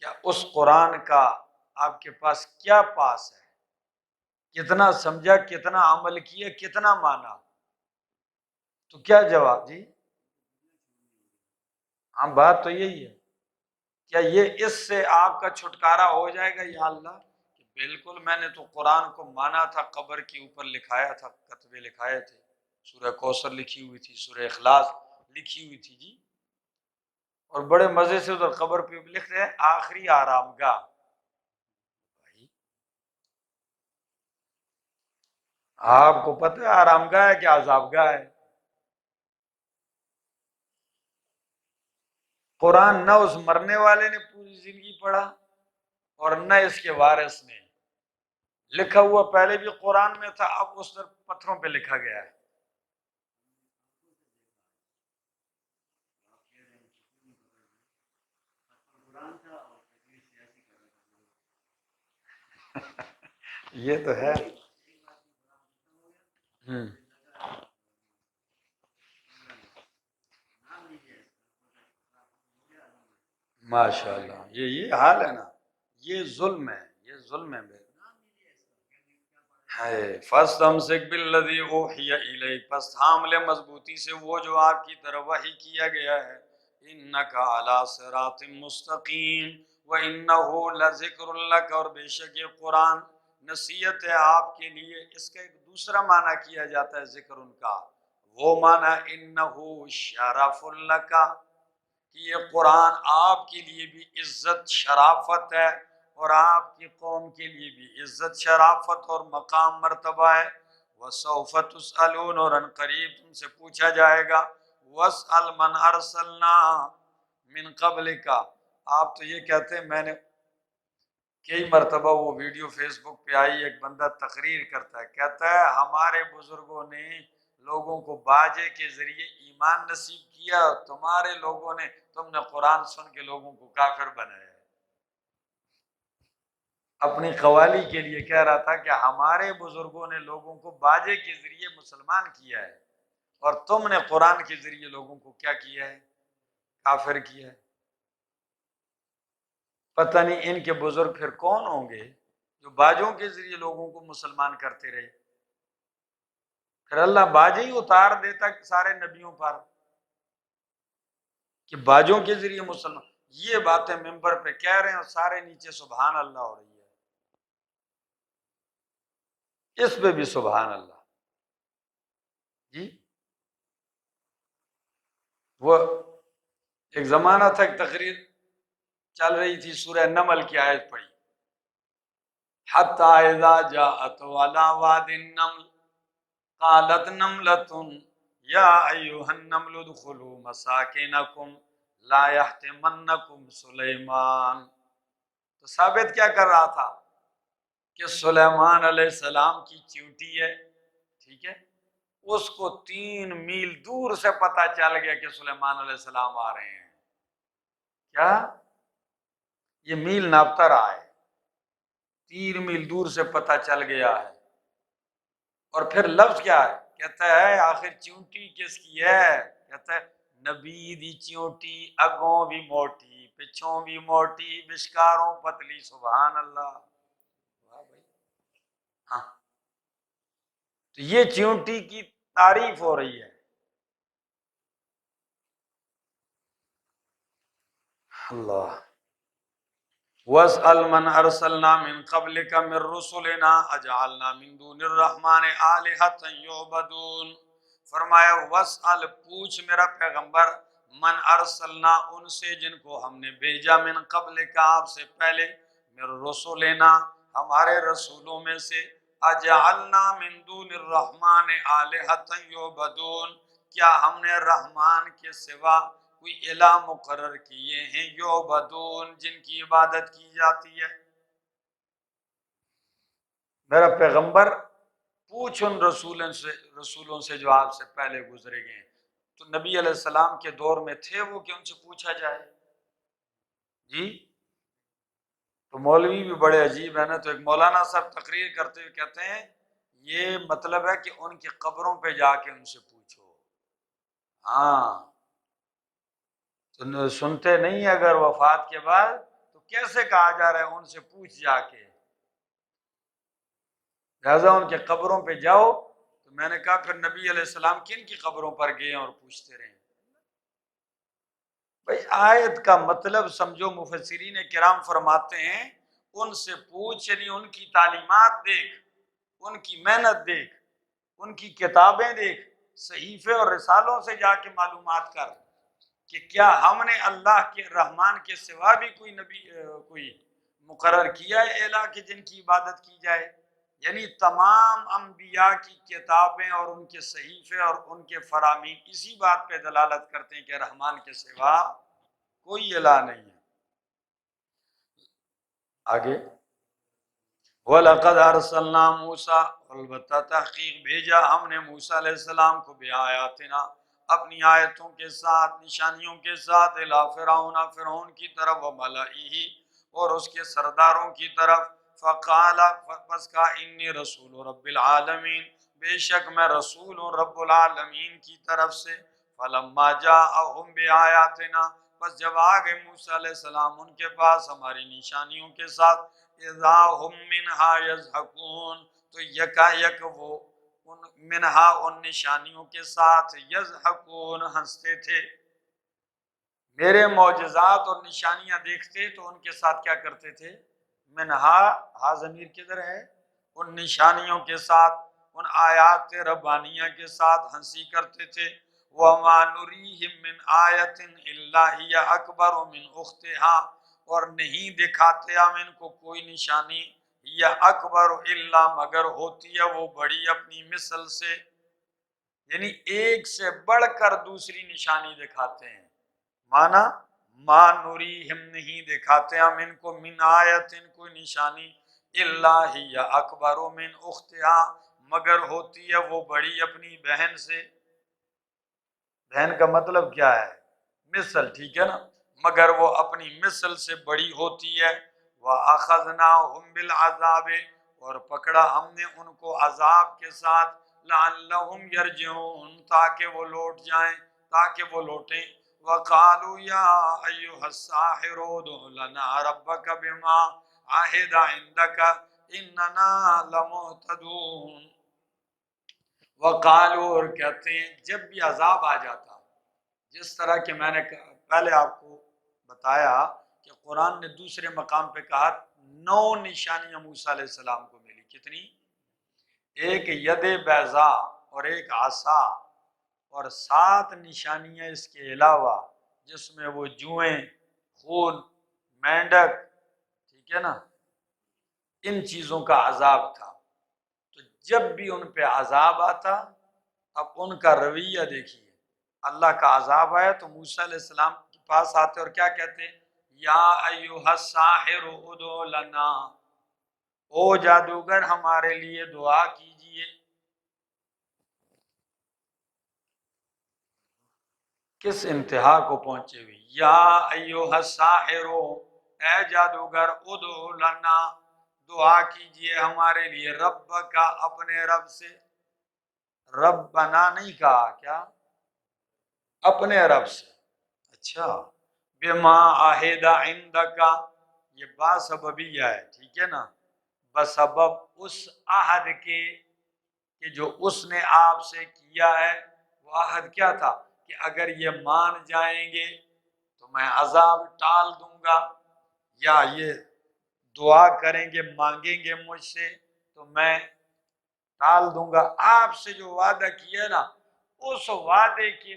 کیا اس قرآن کا آپ کے پاس کیا پاس ہے، کتنا سمجھا، کتنا عمل کیا، کتنا مانا؟ تو کیا جواب جی؟ ہاں، بات تو یہی ہے، کیا یہ اس سے آپ کا چھٹکارا ہو جائے گا؟ یا اللہ کہ بالکل میں نے تو قرآن کو مانا تھا، قبر کے اوپر لکھایا تھا، کتبے لکھائے تھے، سورہ کوثر لکھی ہوئی تھی، سورہ اخلاص لکھی ہوئی تھی جی، اور بڑے مزے سے ادھر قبر پہ لکھ رہے ہیں آخری آرام گاہ۔ بھائی آپ کو پتہ ہے آرام گاہ ہے کہ عذاب گاہ ہے؟ قرآن نہ اس مرنے والے نے پوری زندگی پڑھا اور نہ اس کے وارث نے، لکھا ہوا پہلے بھی قرآن میں تھا، اب اس پر پتھروں پہ لکھا گیا ہے۔ یہ تو ہے۔ ماشاء اللہ، یہ حال ہے نا، یہ ظلم ہے، یہ ظلم ہے بے۔ ہے فَاسْتَمْسِكْ بِالَّذِي أُوحِيَ إِلَيْكَ، پس تھام لے مضبوطی سے وہ جو آپ کی طرف وحی کیا گیا ہے، إِنَّكَ عَلَىٰ صِرَاطٍ مُسْتَقِيمٍ وَإِنَّهُ لَذِكْرٌ لَكَ، اور بے شک یہ قرآن نصیحت ہے آپ کے لیے۔ اس کا ایک دوسرا معنی کیا جاتا ہے ذکر ان کا، وہ معنی إِنَّهُ شَرَفٌ لَكَ، کہ یہ قرآن آپ کے لیے بھی عزت شرافت ہے اور آپ کی قوم کے لیے بھی عزت شرافت اور مقام مرتبہ ہے۔ وَسَوْفَ تُسْأَلُونَ، اور ان قریب تم سے پوچھا جائے گا۔ وَاسْأَلْ مَنْ أَرْسَلْنَا مِنْ قَبْلِكَ، آپ تو یہ کہتے ہیں، میں نے کئی مرتبہ وہ ویڈیو فیس بک پہ آئی، ایک بندہ تقریر کرتا ہے، کہتا ہے ہمارے بزرگوں نے لوگوں کو باجے کے ذریعے ایمان نصیب کیا، تمہارے لوگوں نے، تم نے قرآن سن کے لوگوں کو کافر بنایا ہے۔ اپنی قوالی کے لیے کہہ رہا تھا کہ ہمارے بزرگوں نے لوگوں کو باجے کے ذریعے مسلمان کیا ہے اور تم نے قرآن کے ذریعے لوگوں کو کیا کیا ہے؟ کافر کیا ہے۔ پتہ نہیں ان کے بزرگ پھر کون ہوں گے جو باجوں کے ذریعے لوگوں کو مسلمان کرتے رہے۔ پھر اللہ باجے ہی اتار دیتا سارے نبیوں پر کہ باجوں کے ذریعے مسلمان، یہ باتیں ممبر پہ کہہ رہے ہیں اور سارے نیچے سبحان اللہ ہو رہی ہے، اس پہ بھی سبحان اللہ۔ جی وہ ایک زمانہ تھا، ایک تقریر چل رہی تھی، سورہ نمل کی آیت پڑھی، حَتَّى إِذَا جَاءَتْ عَلَىٰ وَادِ النَّمْلِ قَالَتْ نَمْلَةٌ يَا أَيُّهَا النَّمْلُ ادْخُلُوا مَسَاكِنَكُمْ لَا يَحْطِمَنَّكُمْ سُلَيْمَانُ۔ تو ثابت کیا کر رہا تھا کہ سلیمان علیہ السلام کی چیونٹی ہے، ٹھیک ہے، اس کو 3 میل دور سے پتہ چل گیا کہ سلیمان علیہ السلام آ رہے ہیں۔ کیا یہ میل ناپتا رہا ہے، 3 میل دور سے پتہ چل گیا ہے۔ اور پھر لفظ کیا ہے؟ کہتا ہے آخر چیونٹی کس کی ہے؟ کہتا ہے نبی دی چیونٹی اگوں بھی موٹی پچھوں بھی موٹی بشکاروں پتلی، سبحان اللہ۔ واہ بھائی، ہاں، تو یہ چیونٹی کی تعریف ہو رہی ہے۔ اللہ، وَاسْأَلْ مَنْ أَرْسَلْنَا مِنْ قَبْلِكَ مِنْ رُسُلِنَا أَجْعَلْنَا مِنْ دُونِ الرَّحْمَنِ آلِهَةً يُعْبَدُونَ۔ فرمایا وَاسْأَلْ، پوچھ میرا پیغمبر، من ارسلنا، ان سے جن کو ہم نے بھیجا، من قبل کا، آپ سے پہلے، من رسولنا، ہمارے رسولوں میں سے، اجعلنا من دون الرحمن آلہۃ یعبدون، کیا ہم نے رحمان کے سوا کوئی الہ مقرر کیے ہیں، یعبدون، جن کی عبادت کی جاتی ہے۔ میرا پیغمبر پوچھ ان رسولوں سے جو آپ سے پہلے گزرے گئے ہیں۔ تو نبی علیہ السلام کے دور میں تھے وہ کہ ان سے پوچھا جائے؟ جی، تو مولوی بھی بڑے عجیب ہے نا۔ تو ایک مولانا صاحب تقریر کرتے ہوئے کہتے ہیں یہ مطلب ہے کہ ان کی قبروں پہ جا کے ان سے پوچھو۔ ہاں، تو سنتے نہیں اگر وفات کے بعد، تو کیسے کہا جا رہا ہے ان سے پوچھ جا کے؟ لہٰذا ان کے قبروں پہ جاؤ۔ تو میں نے کہا پھر نبی علیہ السلام کن کی قبروں پر گئے اور پوچھتے رہے؟ بھئی آیت کا مطلب سمجھو، مفسرین کرام فرماتے ہیں ان سے پوچھ، یعنی ان کی تعلیمات دیکھ، ان کی محنت دیکھ، ان کی کتابیں دیکھ، صحیفے اور رسالوں سے جا کے معلومات کر کہ کیا ہم نے اللہ کے رحمان کے سوا بھی کوئی نبی کوئی مقرر کیا ہے الہ کہ جن کی عبادت کی جائے؟ یعنی تمام انبیاء کی کتابیں اور ان کے صحیفے اور ان کے فرامین اسی بات پہ دلالت کرتے ہیں کہ رحمان کے سوا کوئی الہ نہیں ہے۔ آگے، وَلَقَدْ أَرْسَلْنَا مُوسَىٰ، البتہ تحقیق بھیجا ہم نے موسیٰ علیہ السلام کو بِآیاتنا، اپنی آیتوں کے ساتھ، نشانیوں کے ساتھ، اِلیٰ فرعون، فرعون کی طرف، وَمَلَئِهِ، اور اس کے سرداروں کی طرف، فَقَالَ، پس کہا، اِنِّی رَسُولُ رَبِّ الْعَالَمِينَ، بے شک میں رسول ہوں رب العالمین کی طرف سے۔ فَلَمَّا جَاءَهُم بِآیاتنا، بس جب آ گئے موسیٰ علیہ السلام ان کے پاس ہماری نشانیوں کے ساتھ، اِذَا هُم مِّنْهَا يَضْحَكُونَ، تو یکا یک وہ ان منہا ان نشانیوں کے ساتھ یضحکون ہنستے تھے، میرے معجزات اور نشانیاں دیکھتے تو ان کے ساتھ کیا کرتے تھے؟ منہا، ہا ضمیر کدھر ہے؟ ان نشانیوں کے ساتھ، ان آیات ربانیہ کے ساتھ ہنسی کرتے تھے۔ وَمَا نُرِيهِم مِّنْ آیَةٍ إِلَّا هِيَ أَكْبَرُ مِنْ أُخْتِهَا، اور نہیں دکھاتے ہم ان کو کوئی نشانی، یا اکبر الا مگر ہوتی ہے وہ بڑی اپنی مثل سے، یعنی ایک سے بڑھ کر دوسری نشانی دکھاتے ہیں۔ مانا ما نوریہم نہیں دکھاتے ہم ان کو من آیت کوئی نشانی، الا ہی اکبر من اختہا مگر ہوتی ہے وہ بڑی اپنی بہن سے۔ بہن کا مطلب کیا ہے؟ مثل، ٹھیک ہے نا، مگر وہ اپنی مثل سے بڑی ہوتی ہے۔ وَأَخَذْنَاهُمْ بِالْعَذَابِ، اور پکڑا ہم نے ان کو عذاب کے ساتھ، لَعَلَّهُمْ يَرْجِعُونَ تاکہ وہ لوٹ جائیں، تاکہ وہ لوٹیں۔ وَقَالُوا يَا أَيُّهَا السَّاحِرُ ادْعُ لَنَا رَبَّكَ بِمَا عَهِدَ عِندَكَ إِنَّنَا لَمُهْتَدُونَ۔ وقالوا، اور کہتے ہیں جب بھی عذاب آ جاتا، جس طرح کہ میں نے پہلے آپ کو بتایا کہ قرآن نے دوسرے مقام پہ کہا 9 نشانیاں موسیٰ علیہ السلام کو ملی، کتنی؟ ایک ید بیضا اور ایک عصا، اور 7 نشانیاں اس کے علاوہ جس میں وہ جوئیں، خون، مینڈک، ٹھیک ہے نا، ان چیزوں کا عذاب تھا۔ تو جب بھی ان پہ عذاب آتا، اب ان کا رویہ دیکھیے، اللہ کا عذاب آیا تو موسیٰ علیہ السلام کے پاس آتے اور کیا کہتے ہیں؟ یا ایھا الساحر ادع لنا، او جادوگر ہمارے لیے دعا کیجئے۔ کس انتہا کو پہنچے ہوئے؟ یا ایھا الساحر، اے جادوگر، ادع لنا، دعا کیجئے ہمارے لیے، رب کا، اپنے رب سے۔ ربنا نہیں کہا، کیا؟ اپنے رب سے۔ اچھا، بما عہد عندک، یہ با سببیہ ہے، ٹھیک ہے نا، بسبب اس عہد کے کہ جو اس نے آپ سے کیا ہے۔ وہ عہد کیا تھا؟ کہ اگر یہ مان جائیں گے تو میں عذاب ٹال دوں گا، یا یہ دعا کریں گے، مانگیں گے مجھ سے تو میں ٹال دوں گا۔ آپ سے جو وعدہ کیا نا، اس وعدے کی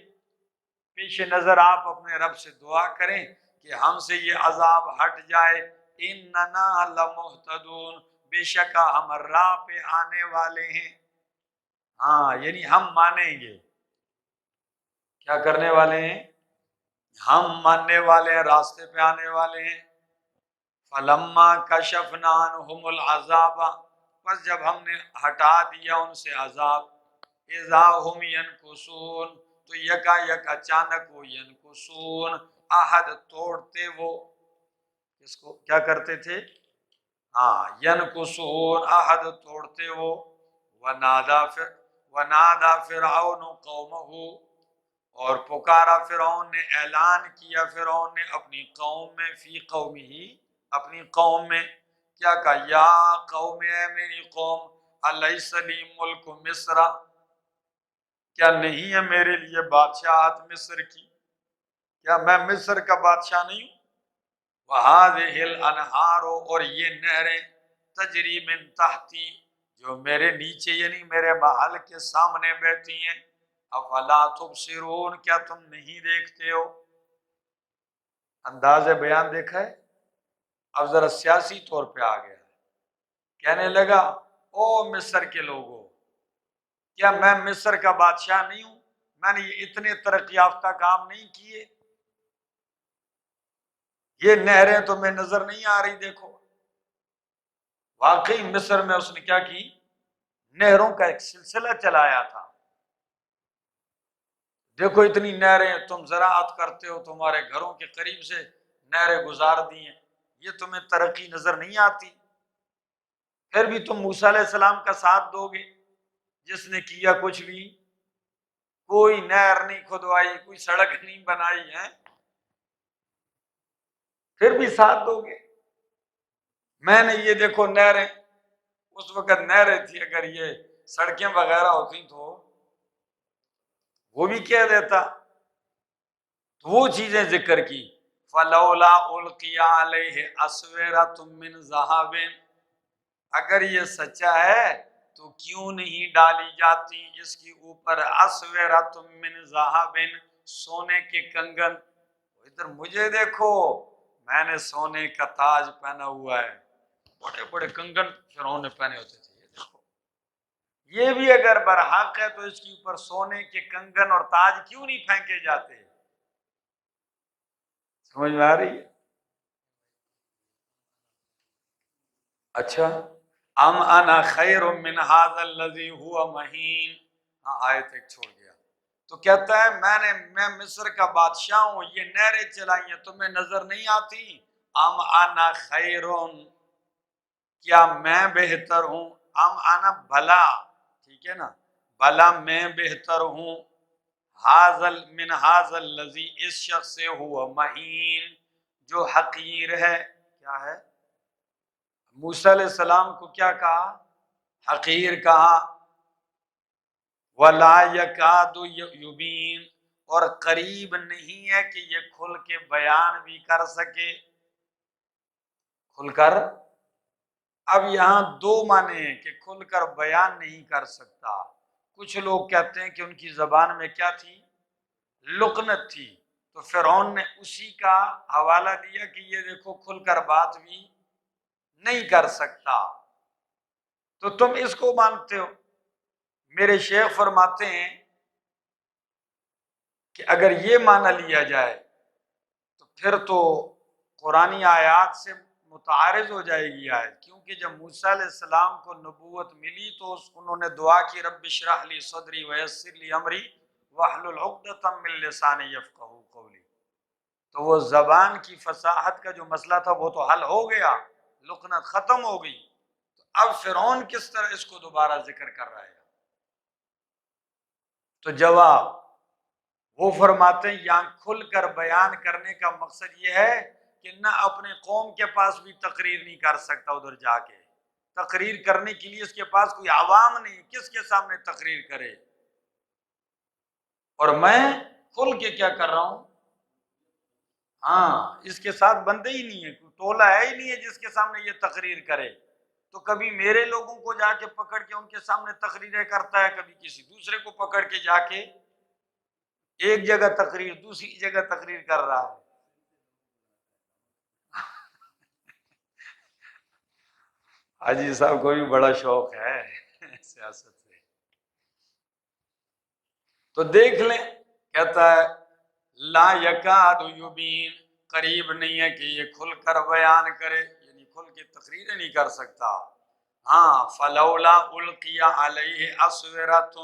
پیش نظر آپ اپنے رب سے دعا کریں کہ ہم سے یہ عذاب ہٹ جائے۔ اننا لمہتدون، بے شک ہم راہ پہ آنے والے ہیں۔ ہاں، یعنی ہم مانیں گے۔ کیا کرنے والے ہیں؟ ہم ماننے والے ہیں، راستے پہ آنے والے ہیں۔ فلما کشفنا عنہم العذاب، پس جب ہم نے ہٹا دیا ان سے عذاب، اذا ہم ینکثون، تو یکا یک اچانک وہ ینکثون، عہد توڑتے وہ، اس کو کیا کرتے تھے؟ ہاں، ینکثون، عہد توڑتے وہ۔ ونادا فرعون قومہ، اور پکارا فرعون نے، اعلان کیا فرعون نے اپنی قوم میں، فی قومہ، اپنی قوم میں، کیا کہا؟ یا قوم، اے میری قوم، الیس لی ملک مصر، کیا نہیں ہے میرے لیے بادشاہت مصر کی؟ کیا میں مصر کا بادشاہ نہیں ہوں؟ وَهَذِهِ الْأَنْهَارُ، اور یہ نہریں، تجری من تحتی، جو میرے نیچے یعنی میرے محل کے سامنے بہتی ہیں۔ افلا تبصرون، کیا تم نہیں دیکھتے ہو؟ انداز بیان دیکھا ہے؟ اب ذرا سیاسی طور پہ آ گیا، کہنے لگا او مصر کے لوگوں، کیا میں مصر کا بادشاہ نہیں ہوں؟ میں نے یہ اتنے ترقی یافتہ کام نہیں کیے؟ یہ نہریں تمہیں نظر نہیں آ رہی؟ دیکھو، واقعی مصر میں اس نے کیا کی؟ نہروں کا ایک سلسلہ چلایا تھا۔ دیکھو اتنی نہریں، تم زراعت کرتے ہو، تمہارے گھروں کے قریب سے نہریں گزار دی ہیں، یہ تمہیں ترقی نظر نہیں آتی؟ پھر بھی تم موسیٰ علیہ السلام کا ساتھ دو گے، جس نے کیا کچھ بھی؟ کوئی نہر نہیں کھدوائی، کوئی سڑک نہیں بنائی ہے، پھر بھی ساتھ دو گے؟ میں نے یہ دیکھو نہریں، اس وقت نہریں تھی، اگر یہ سڑکیں وغیرہ ہوتی تو وہ بھی کہہ دیتا. تو وہ چیزیں ذکر کی. فلولا القی علیہ اسورۃ من ذہب، اگر یہ سچا ہے تو کیوں نہیں ڈالی جاتی اس کے اوپر اسورۃ من ذہب، سونے کے کنگن. ادھر مجھے دیکھو، میں نے سونے کا تاج پہنا ہوا ہے، بڑے بڑے کنگن فرعون نے پہنے ہوتے تھے. یہ دیکھو، یہ بھی اگر برحق ہے تو اس کے اوپر سونے کے کنگن اور تاج کیوں نہیں پھینکے جاتے؟ سمجھ میں آ رہی ہے؟ اچھا، ام انا خیر من هذا الذي هو مہین. ہاں، آیت ایک چھوڑ گیا. تو کہتا ہے میں مصر کا بادشاہ ہوں، یہ نہریں چلائی ہیں، تمہیں نظر نہیں آتی؟ ام انا خیرون، کیا میں بہتر ہوں؟ ام انا، بھلا، ٹھیک ہے نا، بھلا میں بہتر ہوں. حاضل من حاضل الذی، اس شخص سے ہوا مہین، جو حقیر ہے. کیا ہے؟ موسیٰ علیہ السلام کو کیا کہا؟ حقیر کہا. وَلَا يَكَادُ يُبِينُ، اور قریب نہیں ہے کہ یہ کھل کے بیان بھی کر سکے. کھل کر، اب یہاں دو معنی ہیں کہ کھل کر بیان نہیں کر سکتا. کچھ لوگ کہتے ہیں کہ ان کی زبان میں کیا تھی؟ لقنت تھی. تو فرعون نے اسی کا حوالہ دیا کہ یہ دیکھو کھل کر بات بھی نہیں کر سکتا، تو تم اس کو مانتے ہو. میرے شیخ فرماتے ہیں کہ اگر یہ معنی لیا جائے تو پھر تو قرآنی آیات سے متعارض ہو جائے گی آیت، کیونکہ جب موسیٰ علیہ السلام کو نبوت ملی تو انہوں نے دعا کی رب اشرح لی صدری ویسر لی امری واحلل عقدۃ من لسانی یفقہوا قولی. تو وہ زبان کی فصاحت کا جو مسئلہ تھا وہ تو حل ہو گیا، لقنت ختم ہو گئی. تو اب فرعون کس طرح اس کو دوبارہ ذکر کر رہا ہے؟ تو جواب وہ فرماتے ہیں یہاں کھل کر بیان کرنے کا مقصد یہ ہے کہ نہ اپنے قوم کے پاس بھی تقریر نہیں کر سکتا، ادھر جا کے تقریر کرنے کے لیے اس کے پاس کوئی عوام نہیں، کس کے سامنے تقریر کرے. اور میں کھل کے کیا کر رہا ہوں؟ ہاں، اس کے ساتھ بندے ہی نہیں ہے، کوئی ٹولہ ہے ہی نہیں ہے جس کے سامنے یہ تقریر کرے. تو کبھی میرے لوگوں کو جا کے پکڑ کے ان کے سامنے تقریریں کرتا ہے، کبھی کسی دوسرے کو پکڑ کے جا کے ایک جگہ تقریر دوسری جگہ تقریر کر رہا ہے. حاجی صاحب کو بھی بڑا شوق ہے سیاست سے. تو دیکھ لیں، کہتا ہے لا یکاد یبین، قریب نہیں ہے کہ یہ کھل کر بیان کرے، یعنی کھل کے تقریریں نہیں کر سکتا. ہاں، فلولا القی علیہ اسورۃ،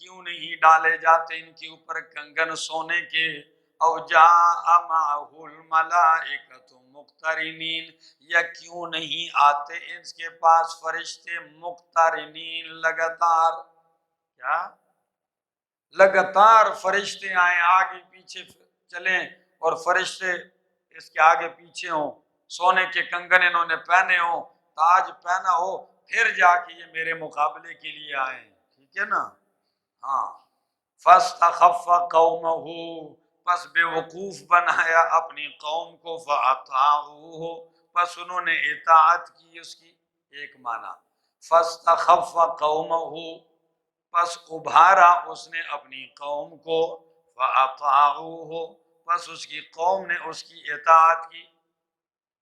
کیوں نہیں ڈالے جاتے ان کے اوپر کنگن سونے کے. او جاء معہ الملائکۃ مقترنین، یا کیوں نہیں آتے اس کے پاس فرشتے مقترنین، لگاتار. کیا؟ لگاتار فرشتے آئیں، آگے پیچھے چلیں اور فرشتے اس کے آگے پیچھے ہوں، سونے کے کنگن انہوں نے پہنے ہوں، تاج پہنا ہو، پھر جا کے یہ میرے مقابلے کے لیے آئیں. ٹھیک ہے نا؟ ہاں. فاستخف قومہ، پس بے وقوف بنایا اپنی قوم کو، فاطاعوہ، پس انہوں نے اطاعت کی اس کی. ایک معنی فاستخف قومہ، پس ابھارا اس نے اپنی قوم کو، فاطاعوہ، پس اس کی قوم نے اس کی اطاعت کی.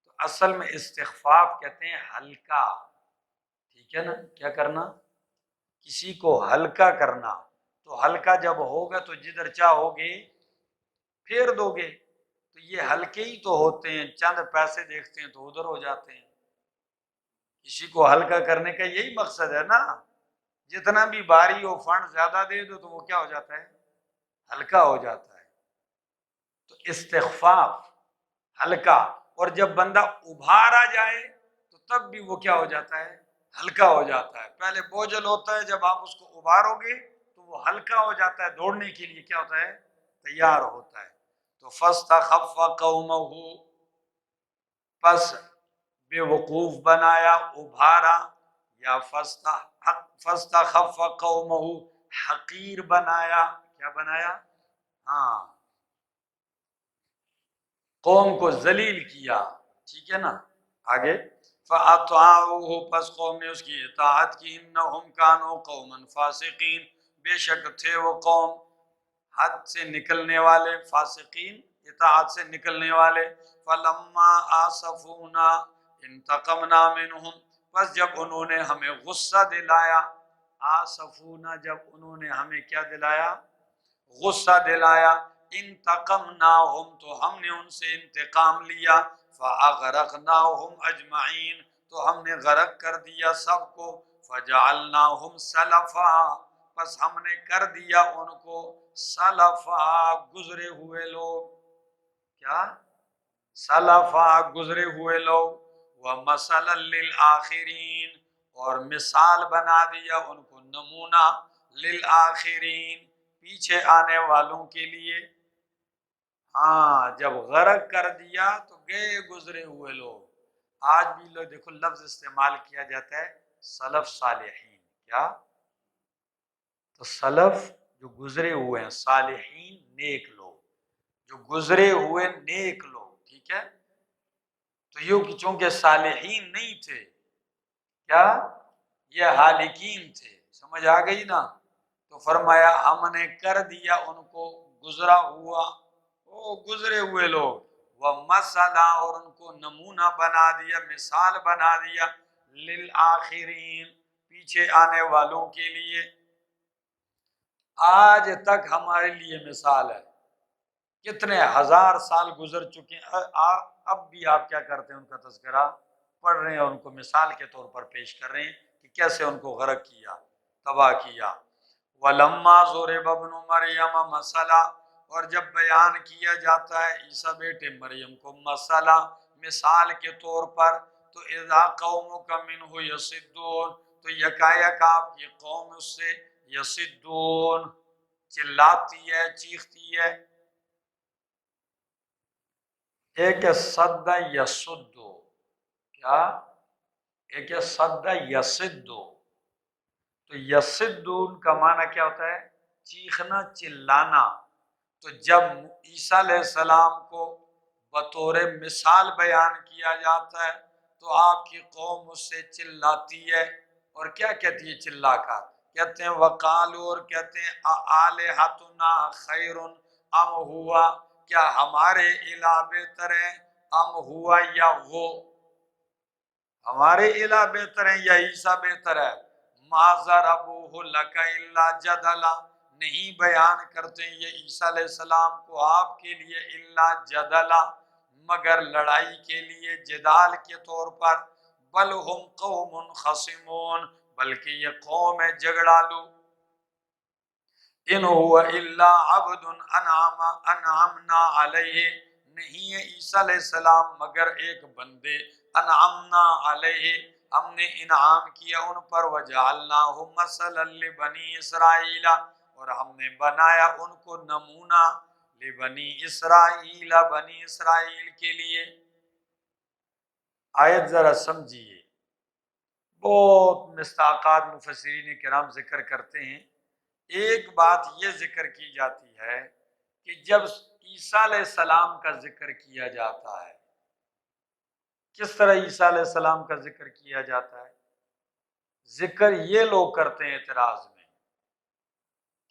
تو اصل میں استخفاف کہتے ہیں ہلکا. ٹھیک ہے نا؟ کیا کرنا؟ کسی کو ہلکا کرنا. تو ہلکا جب ہوگا تو جدھر چاہو گے پھیر دو گے. تو یہ ہلکے ہی تو ہوتے ہیں، چند پیسے دیکھتے ہیں تو ادھر ہو جاتے ہیں. کسی کو ہلکا کرنے کا یہی مقصد ہے نا. جتنا بھی بھاری ہو فنڈ زیادہ دے دو تو وہ کیا ہو جاتا ہے؟ ہلکا ہو جاتا ہے. تو استخفاف ہلکا. اور جب بندہ ابھارا جائے تو تب بھی وہ کیا ہو جاتا ہے؟ ہلکا ہو جاتا ہے. پہلے بوجھل ہوتا ہے، جب آپ اس کو ابھارو گے تو وہ ہلکا ہو جاتا ہے، دوڑنے کے لیے کیا ہوتا ہے؟ تیار ہوتا ہے. تو فاستخف قومہ، پس بے وقوف بنایا، ابھارا یا فاستخف قومہ، حقیر بنایا، کیا بنایا؟ ہاں، قوم کو ذلیل کیا، ٹھیک ہے نا؟ آگے فَأَطَاعُوهُ، پس قوم نے اس کی اطاعت کی، انہم کانوا قوما فاسقین، بے شک تھے وہ قوم حد سے نکلنے والے، فاسقین اطاعت سے نکلنے والے۔ فَلَمَّا آسَفُونَا انتقمنا منہم، پس جب انہوں نے ہمیں غصہ دلایا، آسفونا، جب انہوں نے ہمیں کیا دلایا؟ غصہ دلایا، انتقمناہم، تو ہم نے ان سے انتقام لیا، فاغرقناہم اجمعین، تو ہم نے غرق کر دیا سب کو، فجعلناہم سلفا، پس ہم نے کر دیا ان کو سلفا، گزرے ہوئے لوگ، کیا؟ سلفا، گزرے ہوئے لوگ، ومثلا للآخرین، اور مثال بنا دیا ان کو، نمونہ، للآخرین، پیچھے آنے والوں کے لیے۔ ہاں، جب غرق کر دیا تو گئے گزرے ہوئے لوگ۔ آج بھی لوگ دیکھو لفظ استعمال کیا جاتا ہے سلف صالحین، کیا؟ تو سلف جو گزرے ہوئے ہیں، صالحین نیک لوگ، جو گزرے ہوئے نیک لوگ، ٹھیک ہے؟ تو یہ چونکہ صالحین نہیں تھے، کیا؟ یہ حالکین تھے، سمجھ آ گئی نا؟ تو فرمایا ہم نے کر دیا ان کو گزرا ہوا، وہ گزرے ہوئے لوگ، وہ مسئلہ، اور ان کو نمونہ بنا دیا، مثال بنا دیا، للآخرین، پیچھے آنے والوں کے لیے۔ آج تک ہمارے لیے مثال ہے، کتنے ہزار سال گزر چکے ہیں، اب بھی آپ کیا کرتے ہیں؟ ان کا تذکرہ پڑھ رہے ہیں، ان کو مثال کے طور پر پیش کر رہے ہیں کہ کیسے ان کو غرق کیا، تباہ کیا۔ وَلَمَّا ضُرِبَ ابْنُ مَرْيَمَ مَثَلًا، اور جب بیان کیا جاتا ہے عیسیٰ بیٹے مریم کو مثلا، مثال کے طور پر، تو اِذَا قَوْمُكَ مِنْهُ يَصِدُّونَ، تو یکایک آپ کی قوم اس سے یصدون، چلاتی ہے، چیختی ہے۔ ایک ہے صد یصدو، کیا؟ ایک ہے صد یصدو، تو یصدون کا معنی کیا ہوتا ہے؟ چیخنا، چلانا۔ تو جب عیسیٰ علیہ السلام کو بطور مثال بیان کیا جاتا ہے تو آپ کی قوم اس سے چلاتی ہے، اور کیا کہتی ہے چلا کر؟ کہتے ہیں وقالو، اور کہتے ہیں آلہتنا خیر ام ہوا، کیا ہمارے الہ بہتر ہیں، ام ہوا، یا وہ، ہمارے الہ بہتر ہیں یا عیسیٰ بہتر ہے؟ ما ضربوہ لک الا جدلا، نہیں بیان کرتے یہ عیسیٰ علیہ السلام کو آپ کے لیے الا جدلا، مگر لڑائی کے لیے، جدال کے طور پر، بل ہم قوم خصمون، بلکہ یہ قوم ہے جھگڑالو۔ ان هو الا عبد انعمنا علیہ، نہیں ہے عیسیٰ علیہ السلام مگر ایک بندے، انعمنا علیہ، ہم نے انعام کیا ان پر، وجعلناہ مثلا لبنی اسرائیل، اور ہم نے بنایا ان کو نمونہ، لبنی اسرائیل، بنی اسرائیل کے لیے۔ آیت ذرا سمجھیے، بہت مستاقات مفسرین کرام ذکر کرتے ہیں۔ ایک بات یہ ذکر کی جاتی ہے کہ جب عیسیٰ علیہ السلام کا ذکر کیا جاتا ہے، کس طرح عیسیٰ علیہ السلام کا ذکر کیا جاتا ہے؟ ذکر یہ لوگ کرتے ہیں اعتراض میں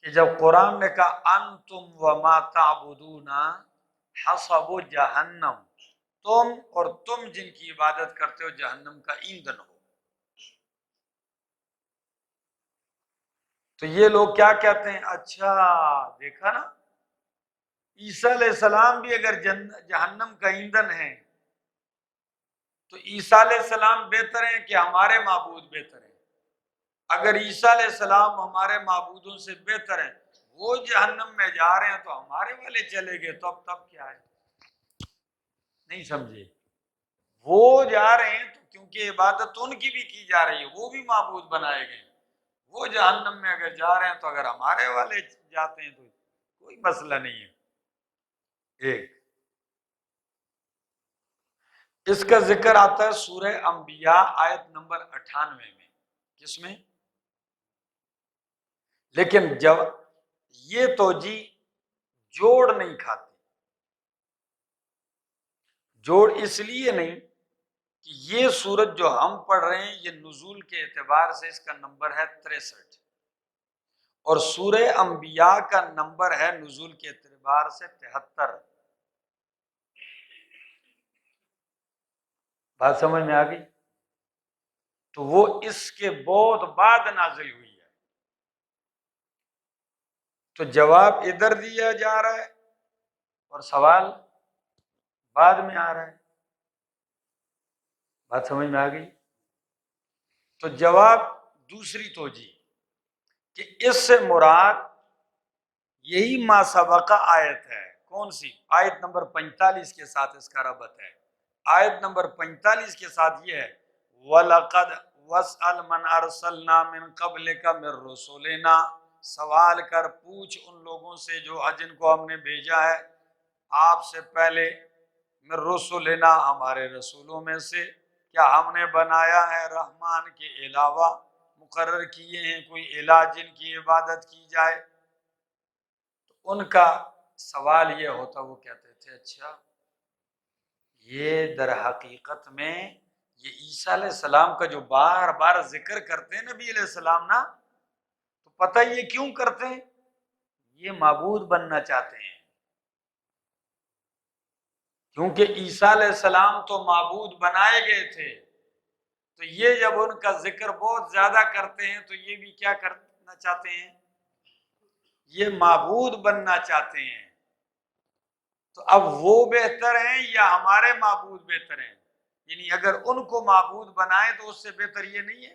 کہ جب قرآن نے کہا انتم وما تعبدون حصب جہنم، تم اور تم جن کی عبادت کرتے ہو جہنم کا ایندھن ہو، تو یہ لوگ کیا کہتے ہیں؟ اچھا دیکھا نا، عیسیٰ علیہ السلام بھی اگر جہنم کا ایندھن ہے تو عیسیٰ علیہ السلام بہتر ہیں کہ ہمارے معبود بہتر ہیں؟ اگر عیسیٰ علیہ السلام ہمارے معبودوں سے بہتر ہیں، وہ جہنم میں جا رہے ہیں تو ہمارے والے چلے گئے، تو اب تب کیا ہے؟ نہیں سمجھے؟ وہ جا رہے ہیں تو کیونکہ عبادت ان کی بھی کی جا رہی ہے، وہ بھی معبود بنائے گئے، وہ جہنم میں اگر جا رہے ہیں تو اگر ہمارے والے جاتے ہیں تو کوئی مسئلہ نہیں ہے۔ ایک اس کا ذکر آتا ہے سورہ انبیاء آیت نمبر 98 میں، کس میں؟ لیکن جب یہ توجی جوڑ نہیں کھاتی، جوڑ اس لیے نہیں کہ یہ سورت جو ہم پڑھ رہے ہیں یہ نزول کے اعتبار سے اس کا نمبر ہے 63، اور سورہ انبیاء کا نمبر ہے نزول کے اعتبار سے 73۔ بات سمجھ میں آ گئی؟ تو وہ اس کے بہت بعد نازل ہوئی ہے، تو جواب ادھر دیا جا رہا ہے اور سوال بعد میں آ رہا ہے۔ بات سمجھ میں آ گئی؟ تو جواب دوسری توجہ کہ اس سے مراد یہی ما سبقہ آیت ہے۔ کون سی؟ آیت نمبر 45 کے ساتھ اس کا ربط ہے۔ آیت نمبر 45 کے ساتھ یہ ہے وَلَقَدْ وَاسْأَلْ مَنْ أَرْسَلْنَا مِنْ قَبْلِكَ مِنْ رُسُلِنَا، سوال کر پوچھ ان لوگوں سے جن کو ہم نے بھیجا ہے آپ سے پہلے، من رسولنا ہمارے رسولوں میں سے، کیا ہم نے بنایا ہے رحمان کے علاوہ، مقرر کیے ہیں کوئی الہ جن کی عبادت کی جائے؟ تو ان کا سوال یہ ہوتا، وہ کہتے تھے اچھا یہ در حقیقت میں یہ عیسیٰ علیہ السلام کا جو بار بار ذکر کرتے ہیں نبی علیہ السلام نا، تو پتہ یہ کیوں کرتے ہیں؟ یہ معبود بننا چاہتے ہیں، کیونکہ عیسیٰ علیہ السلام تو معبود بنائے گئے تھے، تو یہ جب ان کا ذکر بہت زیادہ کرتے ہیں تو یہ بھی کیا کرنا چاہتے ہیں؟ یہ معبود بننا چاہتے ہیں۔ تو اب وہ بہتر ہیں یا ہمارے معبود بہتر ہیں؟ یعنی اگر ان کو معبود بنائیں تو اس سے بہتر یہ نہیں ہے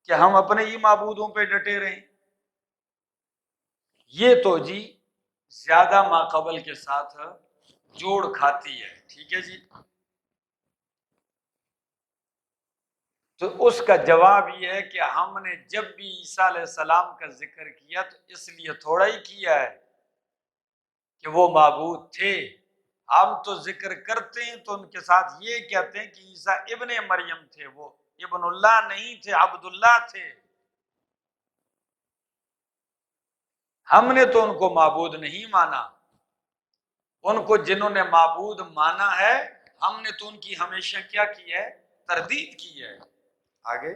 کہ ہم اپنے ہی معبودوں پہ ڈٹے رہیں۔ یہ توجہ زیادہ ماقبل کے ساتھ جوڑ کھاتی ہے، ٹھیک ہے جی۔ تو اس کا جواب یہ ہے کہ ہم نے جب بھی عیسیٰ علیہ السلام کا ذکر کیا تو اس لیے تھوڑا ہی کیا ہے کہ وہ معبود تھے، ہم تو ذکر کرتے ہیں تو ان کے ساتھ یہ کہتے ہیں کہ عیسیٰ ابن مریم تھے، وہ ابن اللہ نہیں تھے، عبداللہ تھے۔ ہم نے تو ان کو معبود نہیں مانا، ان کو جنہوں نے معبود مانا ہے ہم نے تو ان کی ہمیشہ کیا کی ہے؟ تردید کی ہے۔ آگے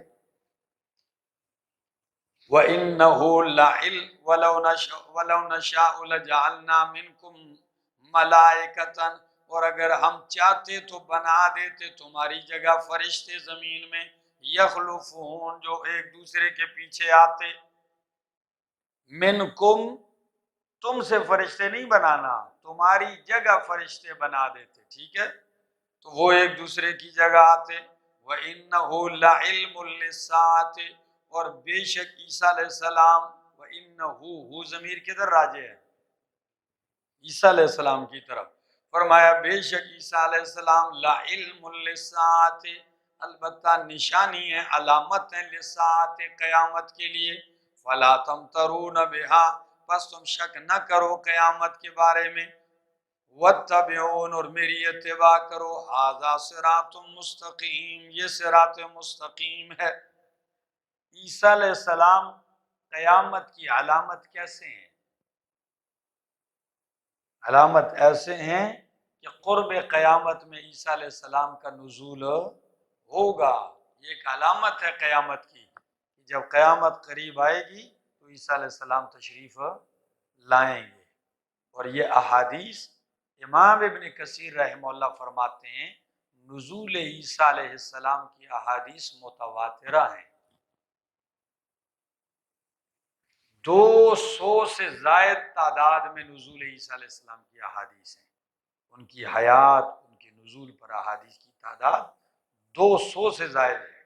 وَإِنَّهُ لَعِلْمٌ وَلَوْ نَشَاءُ لَجَعَلْنَا مِنْكُمْ مَلَائِكَةً، اور اگر ہم چاہتے تو بنا دیتے تمہاری جگہ فرشتے زمین میں، یخلفون جو ایک دوسرے کے پیچھے آتے، منکم تم سے فرشتے نہیں بنانا، تمہاری جگہ فرشتے بنا دیتے، ٹھیک ہے؟ تو وہ ایک دوسرے کی جگہ آتے۔ وَإِنَّهُ لَعِلْمٌ لِلسَّاعَةِ، اور بے شک عیسیٰ علیہ السلام، وَإِنَّهُ ضمیر کدھر راجع ہے؟ عیسیٰ علیہ السلام کی طرف۔ فرمایا بے شک عیسیٰ علیہ السلام لَعِلْمٌ لِلسَّاعَةِ، البتہ نشانی ہے، علامت ہے، لِلسَّاعَةِ قیامت کے لیے، فَلَا تَمْتَرُونَ بِهَا، پس تم شک نہ کرو قیامت کے بارے میں، وَاتَّبِعُونَ، اور میری اتباع کرو، هَذَا صِرَاطٌ مستقیم، یہ صراط مستقیم ہے۔ عیسیٰ علیہ السلام قیامت کی علامت کیسے ہیں؟ علامت ایسے ہیں کہ قرب قیامت میں عیسیٰ علیہ السلام کا نزول ہوگا، یہ ایک علامت ہے قیامت کی، جب قیامت قریب آئے گی تو عیسیٰ علیہ السلام تشریف لائیں گے۔ اور یہ احادیث امام ابن کثیر رحمہ اللہ فرماتے ہیں نزول عیسیٰ علیہ السلام کی احادیث متواترہ ہیں، 200 سے زائد تعداد میں نزول عیسیٰ علیہ السلام کی احادیث ہیں، ان کی حیات، ان کے نزول پر احادیث کی تعداد 200 سے زائد ہے۔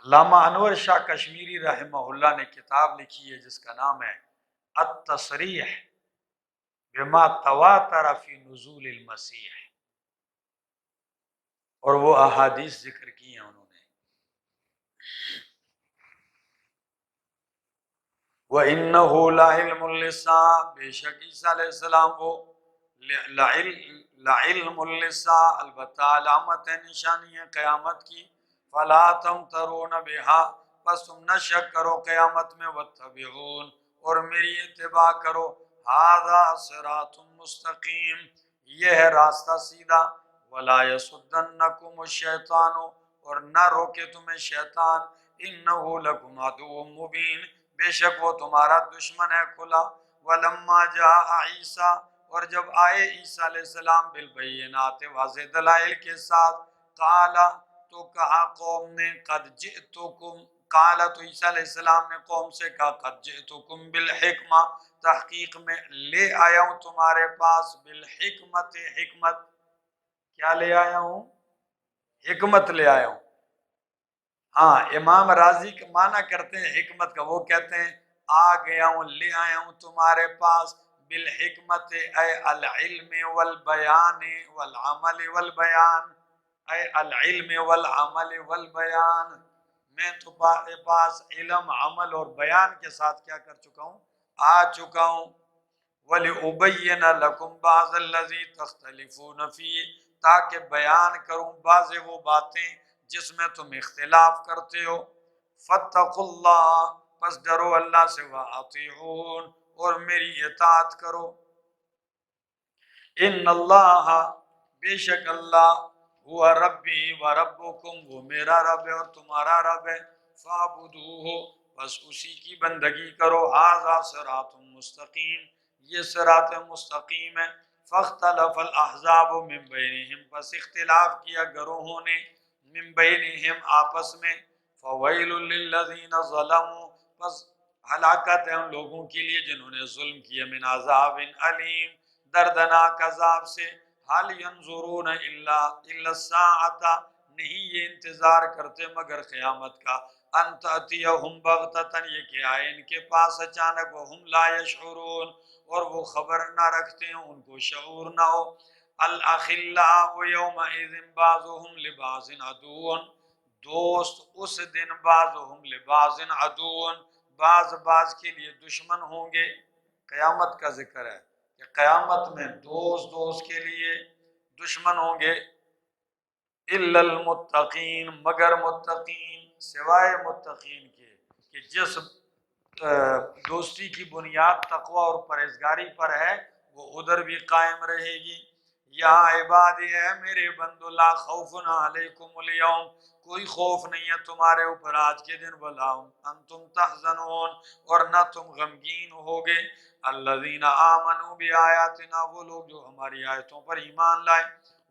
علامہ انور شاہ کشمیری رحمہ اللہ نے کتاب لکھی ہے جس کا نام ہے التصریح بما تواتر فی نزول المسیح، اور وہ احادیث ذکر کی ہیں انہوں نے۔ وَإِنَّهُ لَعِلْمٌ لِلسَّاعَةِ، بے شک عیسیٰ علیہ السلام وہ لعلم للساعة، البتہ علامت ہے، نشانی ہے قیامت کی، فلا تمترون بہا، بس تم نہ شک کرو قیامت میں، واتبعون، اور میری اتباع کرو، ھذا صراط مستقیم، یہ ہے راستہ سیدھا، ولا یصدنکم الشیطان، اور نہ روکے تمہیں شیطان، انہ لکم عدو مبین، بے شک وہ تمہارا دشمن ہے کھلا۔ ولما جاء عیسیٰ، اور جب آئے عیسیٰ علیہ السلام بالبینات، واضح دلائل کے ساتھ، قال، تو کہا قوم نے، قد جئتکم، قال، تو عیسیٰ علیہ السلام نے قوم سے کہا، قد جئتکم بالحکمہ، تحقیق میں لے آیا ہوں تمہارے پاس، بالحکمت، حکمت، کیا لے آیا ہوں؟ حکمت لے آیا ہوں۔ ہاں، امام راضی کا معنی کرتے ہیں حکمت کا، وہ کہتے ہیں آ گیا ہوں، لے آیا ہوں تمہارے پاس، بالحکمت اے العلم والبیان والعمل والبیان، اے العلم والعمل والبیان، میں تمہارے پاس علم، عمل اور بیان کے ساتھ کیا کر چکا ہوں؟ آ چکا ہوں۔ وَلِأُبَيِّنَ لَكُمْ بَعْضَ الَّذِي تَخْتَلِفُونَ فِيهِ، تاکہ بیان کروں بعض وہ باتیں جس میں تم اختلاف کرتے ہو۔ فَاتَّقُوا اللَّهَ، پس ڈرو اللہ سے، وَأَطِیعُونِ، اور میری اطاعت کرو۔ ان اللہ، بے شک اللہ، ہوا ربی و ربکم، وہ میرا رب ہے اور تمہارا رب ہے، فاعبدوہ، بس اسی کی بندگی کرو، ھذا صراط مستقیم، یہ صراط مستقیم ہے۔ فاختلف الاحزاب من بینہم، پس اختلاف کیا گروہوں نے، من بینہم آپس میں، فویل للذین ظلموا، پس ہلاکت ہے ان لوگوں کے لیے جنہوں نے ظلم کیا، من عذاب علیم، دردناک عذاب سے۔ حال ینظرون الا الساعۃ، نہیں یہ انتظار کرتے مگر قیامت کا، ان تأتیہم بغتۃ، یہ کہ آئے ان کے پاس اچانک، وہم لا یشعرون، اور وہ خبر نہ رکھتے ہوں، ان کو شعور نہ ہو۔ الاخلاء یومئذ بعضهم لبعض عدو، دوست اس دن بعضهم لبعض عدو، بعض بعض کے لیے دشمن ہوں گے۔ قیامت کا ذکر ہے کہ قیامت میں دوست دوست کے لیے دشمن ہوں گے، الا المتقین، مگر متقین، سوائے متقین کے، کہ جس دوستی کی بنیاد تقوی اور پرہیزگاری پر ہے وہ ادھر بھی قائم رہے گی۔ یا عبادی، ہے میرے بندو، لا خوف علیکم اليوم، کوئی خوف نہیں ہے تمہارے اوپر آج کے دن، ولا انتم تحزنون، اور نہ تم غمگین ہوگے، الذین آمنوا بآیاتنا، وہ لوگ جو ہماری آیتوں پر ایمان لائے،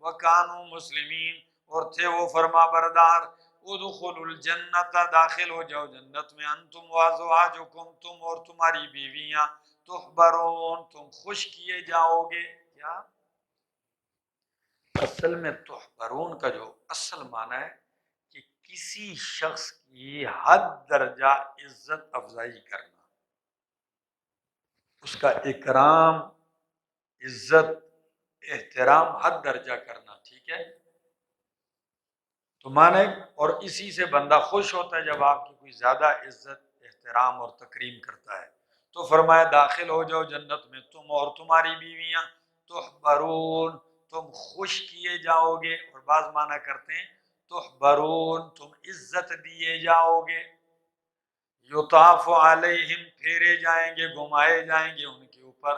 وکانوا مسلمین، اور تھے وہ فرما بردار۔ ادخلوا الجنت، داخل ہو جاؤ جنت میں، انتم وازواجکم، تم اور تمہاری بیویاں، تحبرون، تم خوش کیے جاؤ گے۔ کیا؟ اصل میں تحبرون کا جو اصل معنی ہے کہ کسی شخص کی حد درجہ عزت افزائی کرنا، اس کا اکرام، عزت، احترام حد درجہ کرنا، ٹھیک ہے؟ تو مانے، اور اسی سے بندہ خوش ہوتا ہے جب آپ کی کوئی زیادہ عزت، احترام اور تکریم کرتا ہے۔ تو فرمایا داخل ہو جاؤ جنت میں تم اور تمہاری بیویاں، تحبرون، تم خوش کیے جاؤ گے، اور بعض معنی کرتے ہیں تحبرون، تم عزت دیے جاؤ گے۔ یطاف علیہم، پھیرے جائیں گے، گھمائے جائیں گے ان کے اوپر،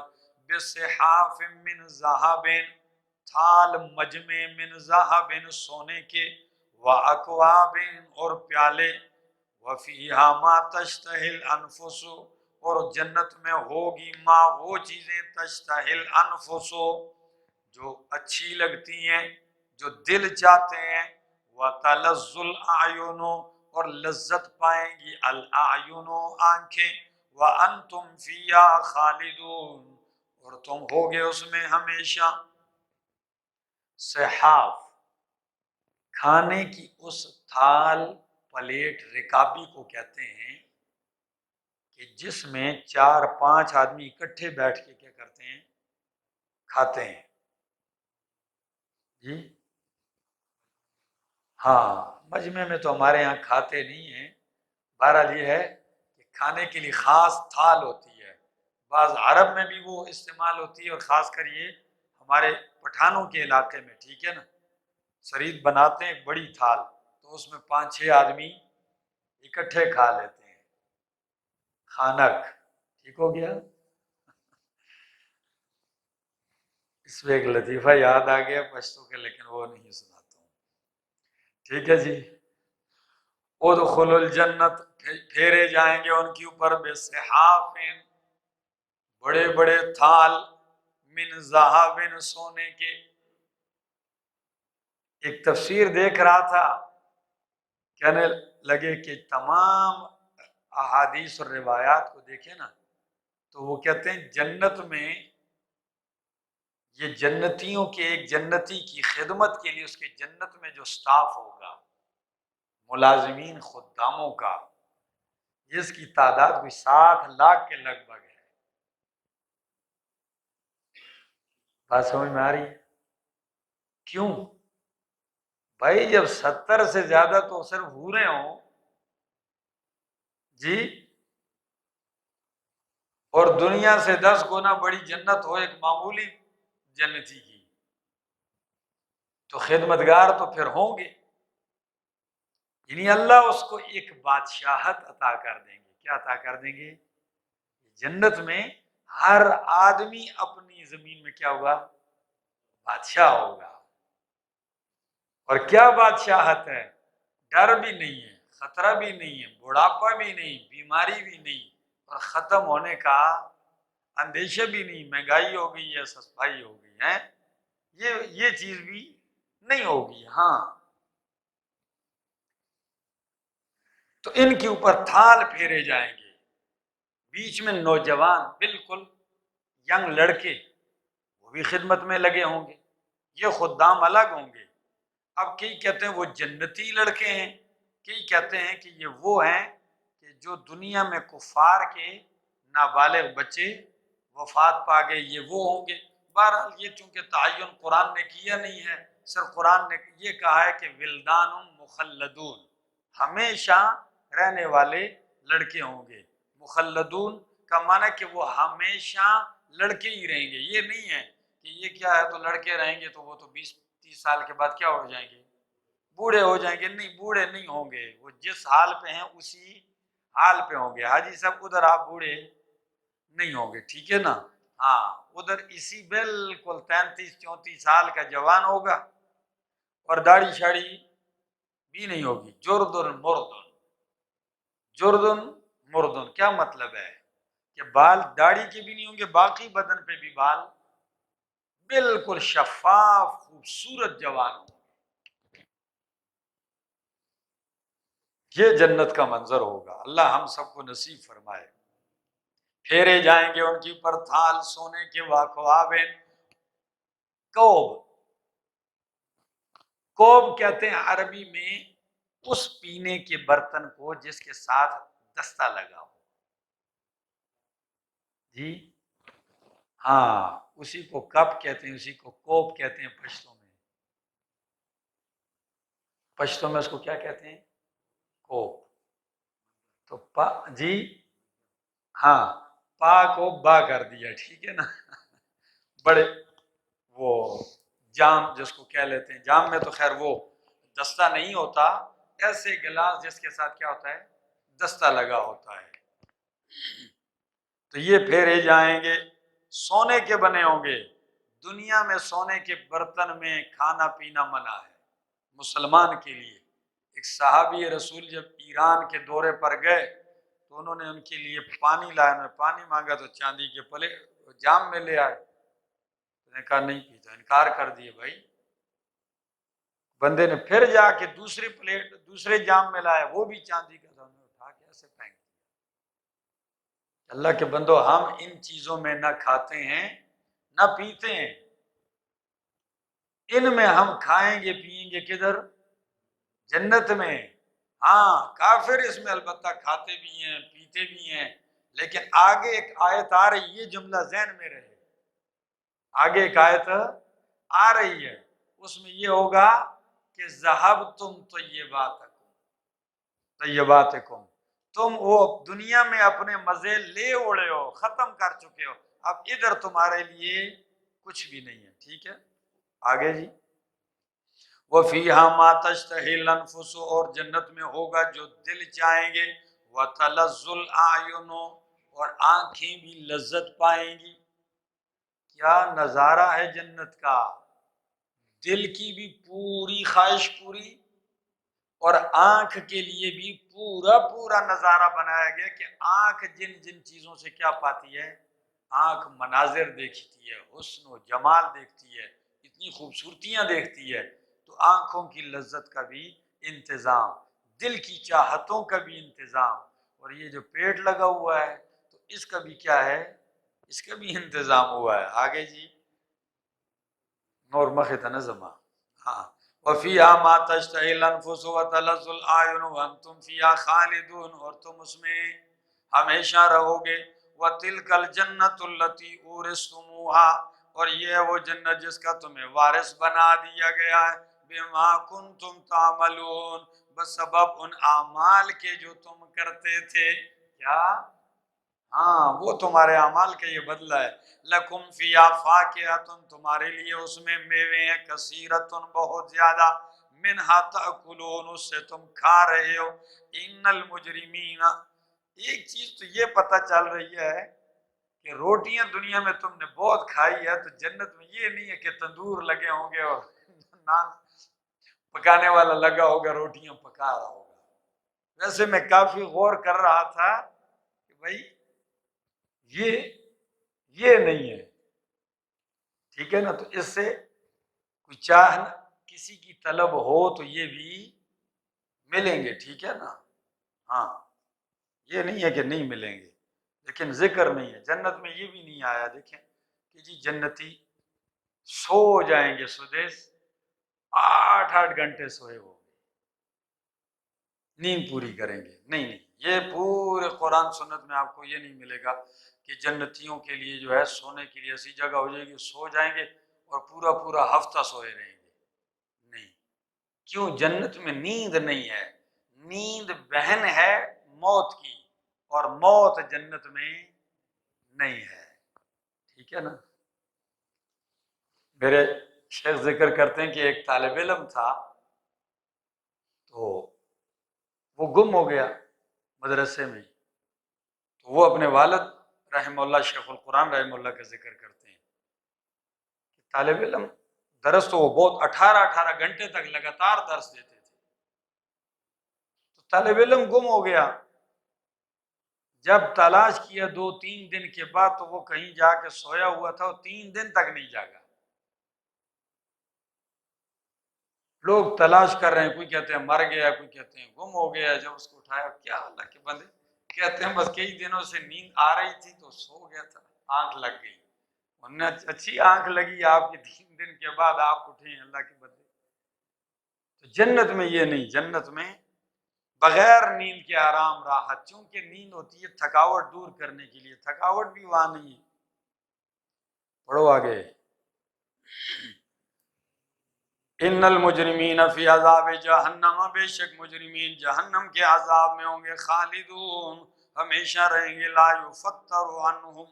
بصحاف من ذہب، تھال مجمع، من ذہب، سونے کے، واکواب، اور پیالے، وفیہا ما تشتہی الانفس، اور جنت میں ہوگی ماں وہ چیزیں، تشتہی الانفس، جو اچھی لگتی ہیں، جو دل چاہتے ہیں، وتلذ الاعین، اور لذت پائیں گی الاعین، آنکھیں، وانتم فیہا خالدون، اور تم ہوگے اس میں ہمیشہ۔ صحاف، کھانے کی اس تھال، پلیٹ، رکابی کو کہتے ہیں کہ جس میں 4-5 آدمی اکٹھے بیٹھ کے کیا کرتے ہیں؟ کھاتے ہیں، جی ہاں، مجمع میں تو ہمارے یہاں کھاتے نہیں ہیں، بہرحال یہ ہے کہ کھانے کے لیے خاص تھال ہوتی ہے، بعض عرب میں بھی وہ استعمال ہوتی ہے، اور خاص کر یہ ہمارے پٹھانوں کے علاقے میں، ٹھیک ہے نا، سرید بناتے ہیں ایک بڑی تھال، تو اس میں 5-6 آدمی اکٹھے کھا لیتے ہیں، خانک، ٹھیک ہو گیا۔ اس میں ایک لطیفہ یاد آ گیا پشتو کے، لیکن وہ نہیں سناتا ہوں، ٹھیک ہے جی۔ ادخلوا الجنت، پھیرے جائیں گے ان کے اوپر بصحاف، بڑے بڑے تھال، من ذہب، سونے کے۔ ایک تفسیر دیکھ رہا تھا، کہنے لگے کہ تمام احادیث اور روایات کو دیکھیں نا تو وہ کہتے ہیں جنت میں یہ جنتیوں کے، ایک جنتی کی خدمت کے لیے اس کے جنت میں جو سٹاف ہوگا، ملازمین خداموں کا، جس کی تعداد کوئی 7 لاکھ کے لگ بھگ ہے۔ بات سمجھ میں آ رہی ہے؟ کیوں بھائی؟ جب 70 سے زیادہ تو صرف حوریں ہوں جی، اور دنیا سے 10 گنا بڑی جنت ہو ایک معمولی جنتی کی، تو خدمتگار تو پھر ہوں گے، یعنی اللہ اس کو ایک بادشاہت عطا کر دیں گے۔ کیا عطا کر دیں گے؟ جنت میں ہر آدمی اپنی زمین میں کیا ہوگا؟ بادشاہ ہوگا۔ اور کیا بادشاہت ہے؟ ڈر بھی نہیں ہے، خطرہ بھی نہیں ہے، بڑھاپا بھی نہیں، بیماری بھی نہیں، اور ختم ہونے کا اندیشہ بھی نہیں، مہنگائی ہو گئی ہے، سستائی ہو گئی ہے، یہ چیز بھی نہیں ہوگی۔ ہاں، تو ان کے اوپر تھال پھیرے جائیں گے، بیچ میں نوجوان بالکل ینگ لڑکے، وہ بھی خدمت میں لگے ہوں گے، یہ خدام الگ ہوں گے۔ اب کئی کہتے ہیں وہ جنتی لڑکے ہیں، کئی کہتے ہیں کہ یہ وہ ہیں کہ جو دنیا میں کفار کے نابالغ بچے وفات پا گئے، یہ وہ ہوں گے۔ بہرحال یہ چونکہ تعین قرآن نے کیا نہیں ہے، صرف قرآن نے یہ کہا ہے کہ ولدان مخلدون، ہمیشہ رہنے والے لڑکے ہوں گے۔ مخلدون کا معنی کہ وہ ہمیشہ لڑکے ہی رہیں گے، یہ نہیں ہے کہ یہ کیا ہے تو لڑکے رہیں گے تو وہ تو 20-30 سال کے بعد کیا ہو جائیں گے؟ بوڑھے ہو جائیں گے۔ نہیں، بوڑھے نہیں ہوں گے، وہ جس حال پہ ہیں اسی حال پہ ہوں گے۔ حاجی صاحب ادھر آپ بوڑھے نہیں ہوں گے، ٹھیک ہے نا؟ ہاں، ادھر اسی بالکل 33-34 سال کا جوان ہوگا، اور داڑھی شاڑی بھی نہیں ہوگی۔ جردن مردن، جردن مردن کیا مطلب ہے؟ کہ بال داڑھی کے بھی نہیں ہوں گے، باقی بدن پہ بھی بال، بالکل شفاف خوبصورت جوان ہوں۔ یہ جنت کا منظر ہوگا، اللہ ہم سب کو نصیب فرمائے۔ پھیرے جائیں گے ان کے اوپر تھال سونے کے، واکواب، کوب، کوب کہتے ہیں عربی میں اس پینے کے برتن کو جس کے ساتھ دستہ لگا ہو جی، ہاں، اسی کو کپ کہتے ہیں، اسی کو کوب کہتے ہیں پشتوں میں۔ پشتوں میں اس کو کیا کہتے ہیں؟ کوب۔ تو جی ہاں، پا کو با کر دیا، ٹھیک ہے نا؟ بڑے وہ جام جس کو کہہ لیتے ہیں، جام میں تو خیر وہ دستہ نہیں ہوتا، ایسے گلاس جس کے ساتھ کیا ہوتا ہے؟ دستہ لگا ہوتا ہے۔ تو یہ پھیرے جائیں گے، سونے کے بنے ہوں گے۔ دنیا میں سونے کے برتن میں کھانا پینا منع ہے مسلمان کے لیے۔ ایک صحابی رسول جب ایران کے دورے پر گئے تو انہوں نے ان کے لیے پانی لایا، انہوں نے پانی مانگا تو چاندی کے پلے جام میں لے آئے، انہوں نے کہا نہیں پیتا، انکار کر دیے۔ بھائی بندے نے پھر جا کے دوسری پلیٹ دوسرے جام میں لایا، وہ بھی چاندی کا تھا، انہوں نے اٹھا کے ایسے پھینک دیا۔ اللہ کے بندو، ہم ان چیزوں میں نہ کھاتے ہیں نہ پیتے ہیں، ان میں ہم کھائیں گے پیئیں گے کدھر؟ جنت میں۔ ہاں، کافر اس میں البتہ کھاتے بھی ہیں پیتے بھی ہیں، لیکن آگے ایک آیت آ رہی، یہ جملہ ذہن میں رہے، آگے ایک آیت آ رہی ہے، اس میں یہ ہوگا کہ ذہبتم طیباتکم، تم وہ دنیا میں اپنے مزے لے اڑے ہو، ختم کر چکے ہو، اب ادھر تمہارے لیے کچھ بھی نہیں ہے، ٹھیک ہے؟ آگے جی، وَفِيهَا مَا تَشْتَهِي الْأَنفُسُ، اور جنت میں ہوگا جو دل چاہیں گے، وَتَلَذُّ الْأَعْيُنُ، اور آنکھیں بھی لذت پائیں گی۔ کیا نظارہ ہے جنت کا، دل کی بھی پوری خواہش پوری، اور آنکھ کے لیے بھی پورا پورا نظارہ بنایا گیا کہ آنکھ جن جن چیزوں سے کیا پاتی ہے، آنکھ مناظر دیکھتی ہے، حسن و جمال دیکھتی ہے، اتنی خوبصورتیاں دیکھتی ہے، تو آنکھوں کی لذت کا بھی انتظام، دل کی چاہتوں کا بھی انتظام، اور یہ جو پیٹ لگا ہوا ہے تو اس کا بھی کیا ہے، اس کا بھی انتظام ہوا ہے۔ آگے جی، نور مخت نظمہ، ہاں، وَفِيهَا مَا تَشْتَهِي الْأَنفُسُ وَتَلَذُّ الْأَعْيُنُ وَأَنْتُمْ فِيهَا خَالِدُونَ، اور تم اس میں ہمیشہ رہو گے۔ وَتِلْكَ الْجَنَّةُ الَّتِي أُورِثْتُمُوهَا، اور یہ ہے وہ جنت جس کا تمہیں وارث بنا دیا گیا ہے، بِمَا كُنْتُمْ تَعْمَلُونَ، بسبب ان اعمال کے جو تم کرتے تھے۔ کیا؟ ہاں، وہ تمہارے اعمال کا یہ بدلہ ہے۔ لَكُمْ فِيهَا فَاكِهَةٌ، تمہارے لیے اس میں میوے ہیں، کثیرۃ، بہت زیادہ، مِنْهَا تَأْكُلُونَ، اس سے تم کھا رہے ہو۔ إِنَّ الْمُجْرِمِينَ، ایک چیز تو یہ پتہ چل رہی ہے کہ روٹیاں دنیا میں تم نے بہت کھائی ہے، تو جنت میں یہ نہیں ہے کہ تندور لگے ہوں گے اور نان پکانے والا لگا ہوگا روٹیاں پکا رہا ہوگا۔ ویسے میں کافی غور کر رہا تھا کہ بھائی یہ نہیں ہے، ٹھیک ہے نا، تو اس سے کوئی چاہ کسی کی طلب ہو تو یہ بھی ملیں گے، ٹھیک ہے نا، ہاں، یہ نہیں ہے کہ نہیں ملیں گے، لیکن ذکر نہیں ہے۔ جنت میں یہ بھی نہیں آیا دیکھیں کہ جی جنتی سو جائیں گے سدیش، 8 گھنٹے سوئے وہ نیند پوری کریں گے، نہیں نہیں، یہ پورے قرآن سنت میں آپ کو یہ نہیں ملے گا کہ جنتیوں کے لیے جو ہے سونے کے لیے ایسی جگہ ہو جائے گی سو جائیں گے اور پورا پورا ہفتہ سوئے رہیں گے، نہیں۔ کیوں؟ جنت میں نیند نہیں ہے، نیند بہن ہے موت کی، اور موت جنت میں نہیں ہے، ٹھیک ہے نا۔ میرے شیخ ذکر کرتے ہیں کہ ایک طالب علم تھا، تو وہ گم ہو گیا مدرسے میں، تو وہ اپنے والد رحمہ اللہ، شیخ القرآن رحمہ اللہ کا ذکر کرتے ہیں کہ طالب علم درس تو وہ بہت 18 گھنٹے تک لگاتار درس دیتے تھے، تو طالب علم گم ہو گیا۔ جب تلاش کیا 2-3 دن کے بعد تو وہ کہیں جا کے سویا ہوا تھا، اور 3 دن تک نہیں جاگا۔ لوگ تلاش کر رہے ہیں، کوئی کہتے ہیں مر گیا، کوئی کہتے ہیں گم ہو گیا۔ جب اس کو اٹھایا، کیا اللہ کے بندے، کہتے ہیں بس کئی دنوں سے نیند آ رہی تھی تو سو گیا تھا، آنکھ لگ گئی۔ انہیں اچھی آنکھ لگی آپ کے، 3 دن کے بعد آپ اٹھے، اللہ کے بندے۔ تو جنت میں یہ نہیں، جنت میں بغیر نیند کے آرام راحت، چونکہ نیند ہوتی ہے تھکاوٹ دور کرنے کے لیے، تھکاوٹ بھی وہاں نہیں ہے۔ پڑھو آگے، ان المجرمین فی عذاب جہنم، بے شک مجرمین جہنم کے عذاب میں ہوں گے، خالدون، ہمیشہ رہیں گے، لا یفتر عنہم،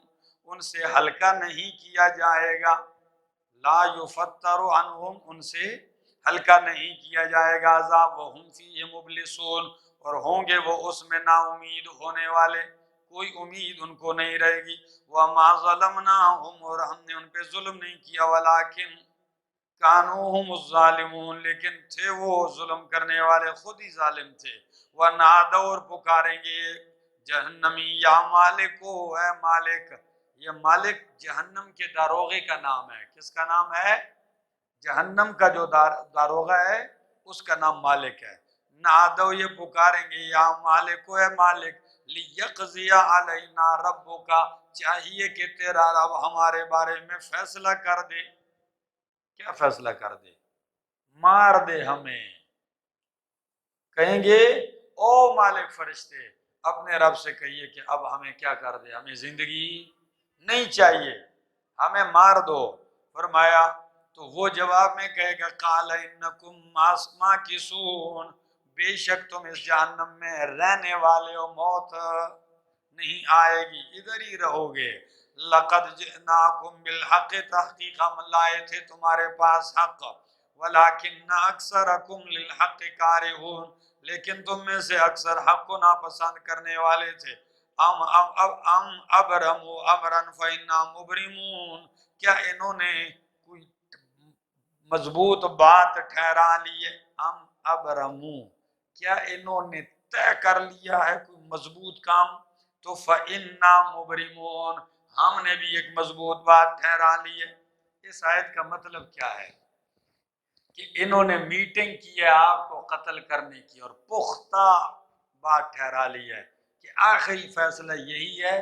ان سے ہلکا نہیں کیا جائے گا، لا یفتر عنہم، ان سے ہلکا نہیں کیا جائے گا عذاب، وہم فیہ مبلسون، اور ہوں گے وہ اس میں نا امید ہونے والے، کوئی امید ان کو نہیں رہے گی۔ وما ظلمناہم، اور ہم نے ان پہ ظلم نہیں کیا، ولیکن کانوا ہم الظالمون، لیکن تھے وہ ظلم کرنے والے، خود ہی ظالم تھے۔ وَنَادَوْا، اور پکاریں گے جہنمی، یا مالکو، اے مالک، یہ مالک جہنم کے داروغے کا نام ہے۔ کس کا نام ہے؟ جہنم کا جو داروغہ ہے اس کا نام مالک ہے۔ نادو، یہ پکاریں گے، یا مالکو، اے مالک، لیقضی علینا ربک، چاہیے کہ تیرا رب ہمارے بارے میں فیصلہ کر دے۔ کیا فیصلہ کر دے؟ مار دے ہمیں۔ کہیں گے او مالک فرشتے، اپنے رب سے کہیے کہ اب ہمیں کیا کر دے، ہمیں زندگی نہیں چاہیے، ہمیں مار دو۔ فرمایا، تو وہ جواب میں کہے گا، قال انکم ماکثون، بے شک تم اس جہنم میں رہنے والے ہو، موت نہیں آئے گی، ادھر ہی رہو گے۔ لقد جئناکم بالحق، تحقیق ہم لائے تھے تمہارے پاس حق، وَلَٰكِنَّ أَكْثَرَكُمْ لِلْحَقِّ كَارِهُونَ، لیکن تم میں سے اکثر حق کو ناپسند کرنے والے تھے۔ ام ابرموا امرا فإنا مبرمون، کیا انہوں نے کوئی مضبوط بات ٹھہرا لی ہے؟ ام ابرمو، کیا انہوں نے طے کر لیا ہے کوئی مضبوط کام؟ تو فإنا مبرمون، ہم نے بھی ایک مضبوط بات ٹھہرا لی ہے۔ اس آیت کا مطلب کیا ہے؟ کہ انہوں نے میٹنگ کی ہے آپ کو قتل کرنے کی، اور پختہ بات ٹھہرا لی ہے کہ آخری فیصلہ یہی ہے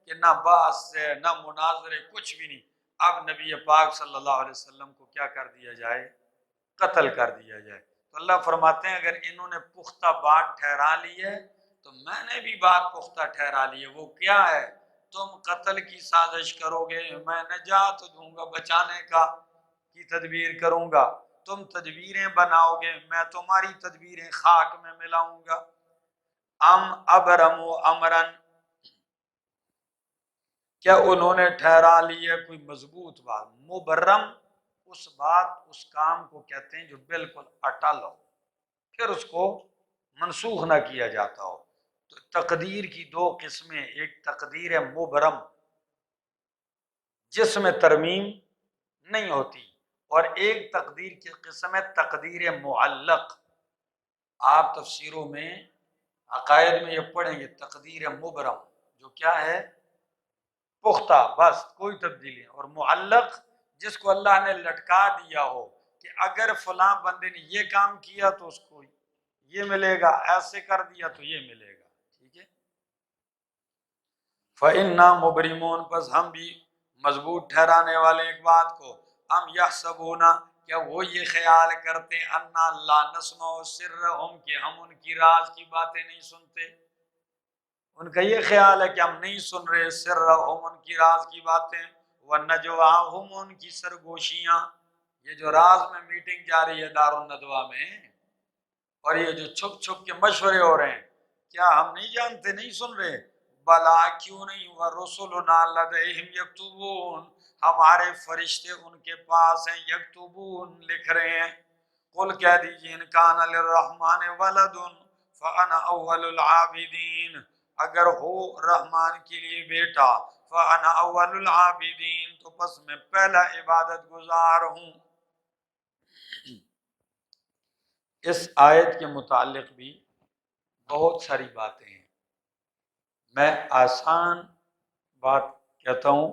کہ نہ بحث سے نہ مناظرے، کچھ بھی نہیں، اب نبی پاک صلی اللہ علیہ وسلم کو کیا کر دیا جائے؟ قتل کر دیا جائے۔ تو اللہ فرماتے ہیں اگر انہوں نے پختہ بات ٹھہرا لی ہے تو میں نے بھی بات پختہ ٹھہرا لی ہے۔ وہ کیا ہے؟ تم قتل کی سازش کرو گے، میں نجات دوں گا، بچانے کی تدبیر کروں گا، تم تدبیریں بناؤ گے، میں تمہاری تدبیریں خاک میں ملاؤں گا۔ ام ابرموا امرا، کیا انہوں نے ٹھہرا لی ہے کوئی مضبوط بات؟ مبرم اس بات اس کام کو کہتے ہیں جو بالکل اٹل ہو، پھر اس کو منسوخ نہ کیا جاتا ہو۔ تو تقدیر کی دو قسمیں، ایک تقدیر مبرم جس میں ترمیم نہیں ہوتی، اور ایک تقدیر کی قسم ہے تقدیر معلق۔ آپ تفسیروں میں عقائد میں یہ پڑھیں گے تقدیر مبرم، جو کیا ہے؟ پختہ، بس کوئی تبدیلی نہیں، اور معلق جس کو اللہ نے لٹکا دیا ہو کہ اگر فلاں بندے نے یہ کام کیا تو اس کو یہ ملے گا، ایسے کر دیا تو یہ ملے گا، ٹھیک ہے۔ فَإِنَّا مُبْرِمُونَ، پس ہم بھی مضبوط ٹھہرانے والے ایک بات کو۔ ہم یحسبون، کیا وہ یہ خیال کرتے ہیں انا لا نسمع سرہم، کہ ہم ان کی راز کی باتیں نہیں سنتے؟ ان کا یہ خیال ہے کہ ہم نہیں سن رہے سرہم، ان کی راز کی باتیں، ونجواہم، ان کی سرگوشیاں۔ یہ جو راز میں میٹنگ جاری ہے دارالندوا میں، اور یہ جو چھپ چھپ کے مشورے ہو رہے ہیں، کیا ہم نہیں جانتے، نہیں سن رہے؟ بلا، کیوں نہیں، ورسلنا لدیہم یکتبون، ہمارے فرشتے ان کے پاس ہیں، یکتبون، لکھ رہے ہیں۔ قل کہہ دیجیے ان کان للرحمن ولد فانا اول العابدین، اگر ہو رحمان کے لیے بیٹا، فانا اول العابدین، تو پس میں پہلا عبادت گزار ہوں۔ اس آیت کے متعلق بھی بہت ساری باتیں ہیں، میں آسان بات کہتا ہوں،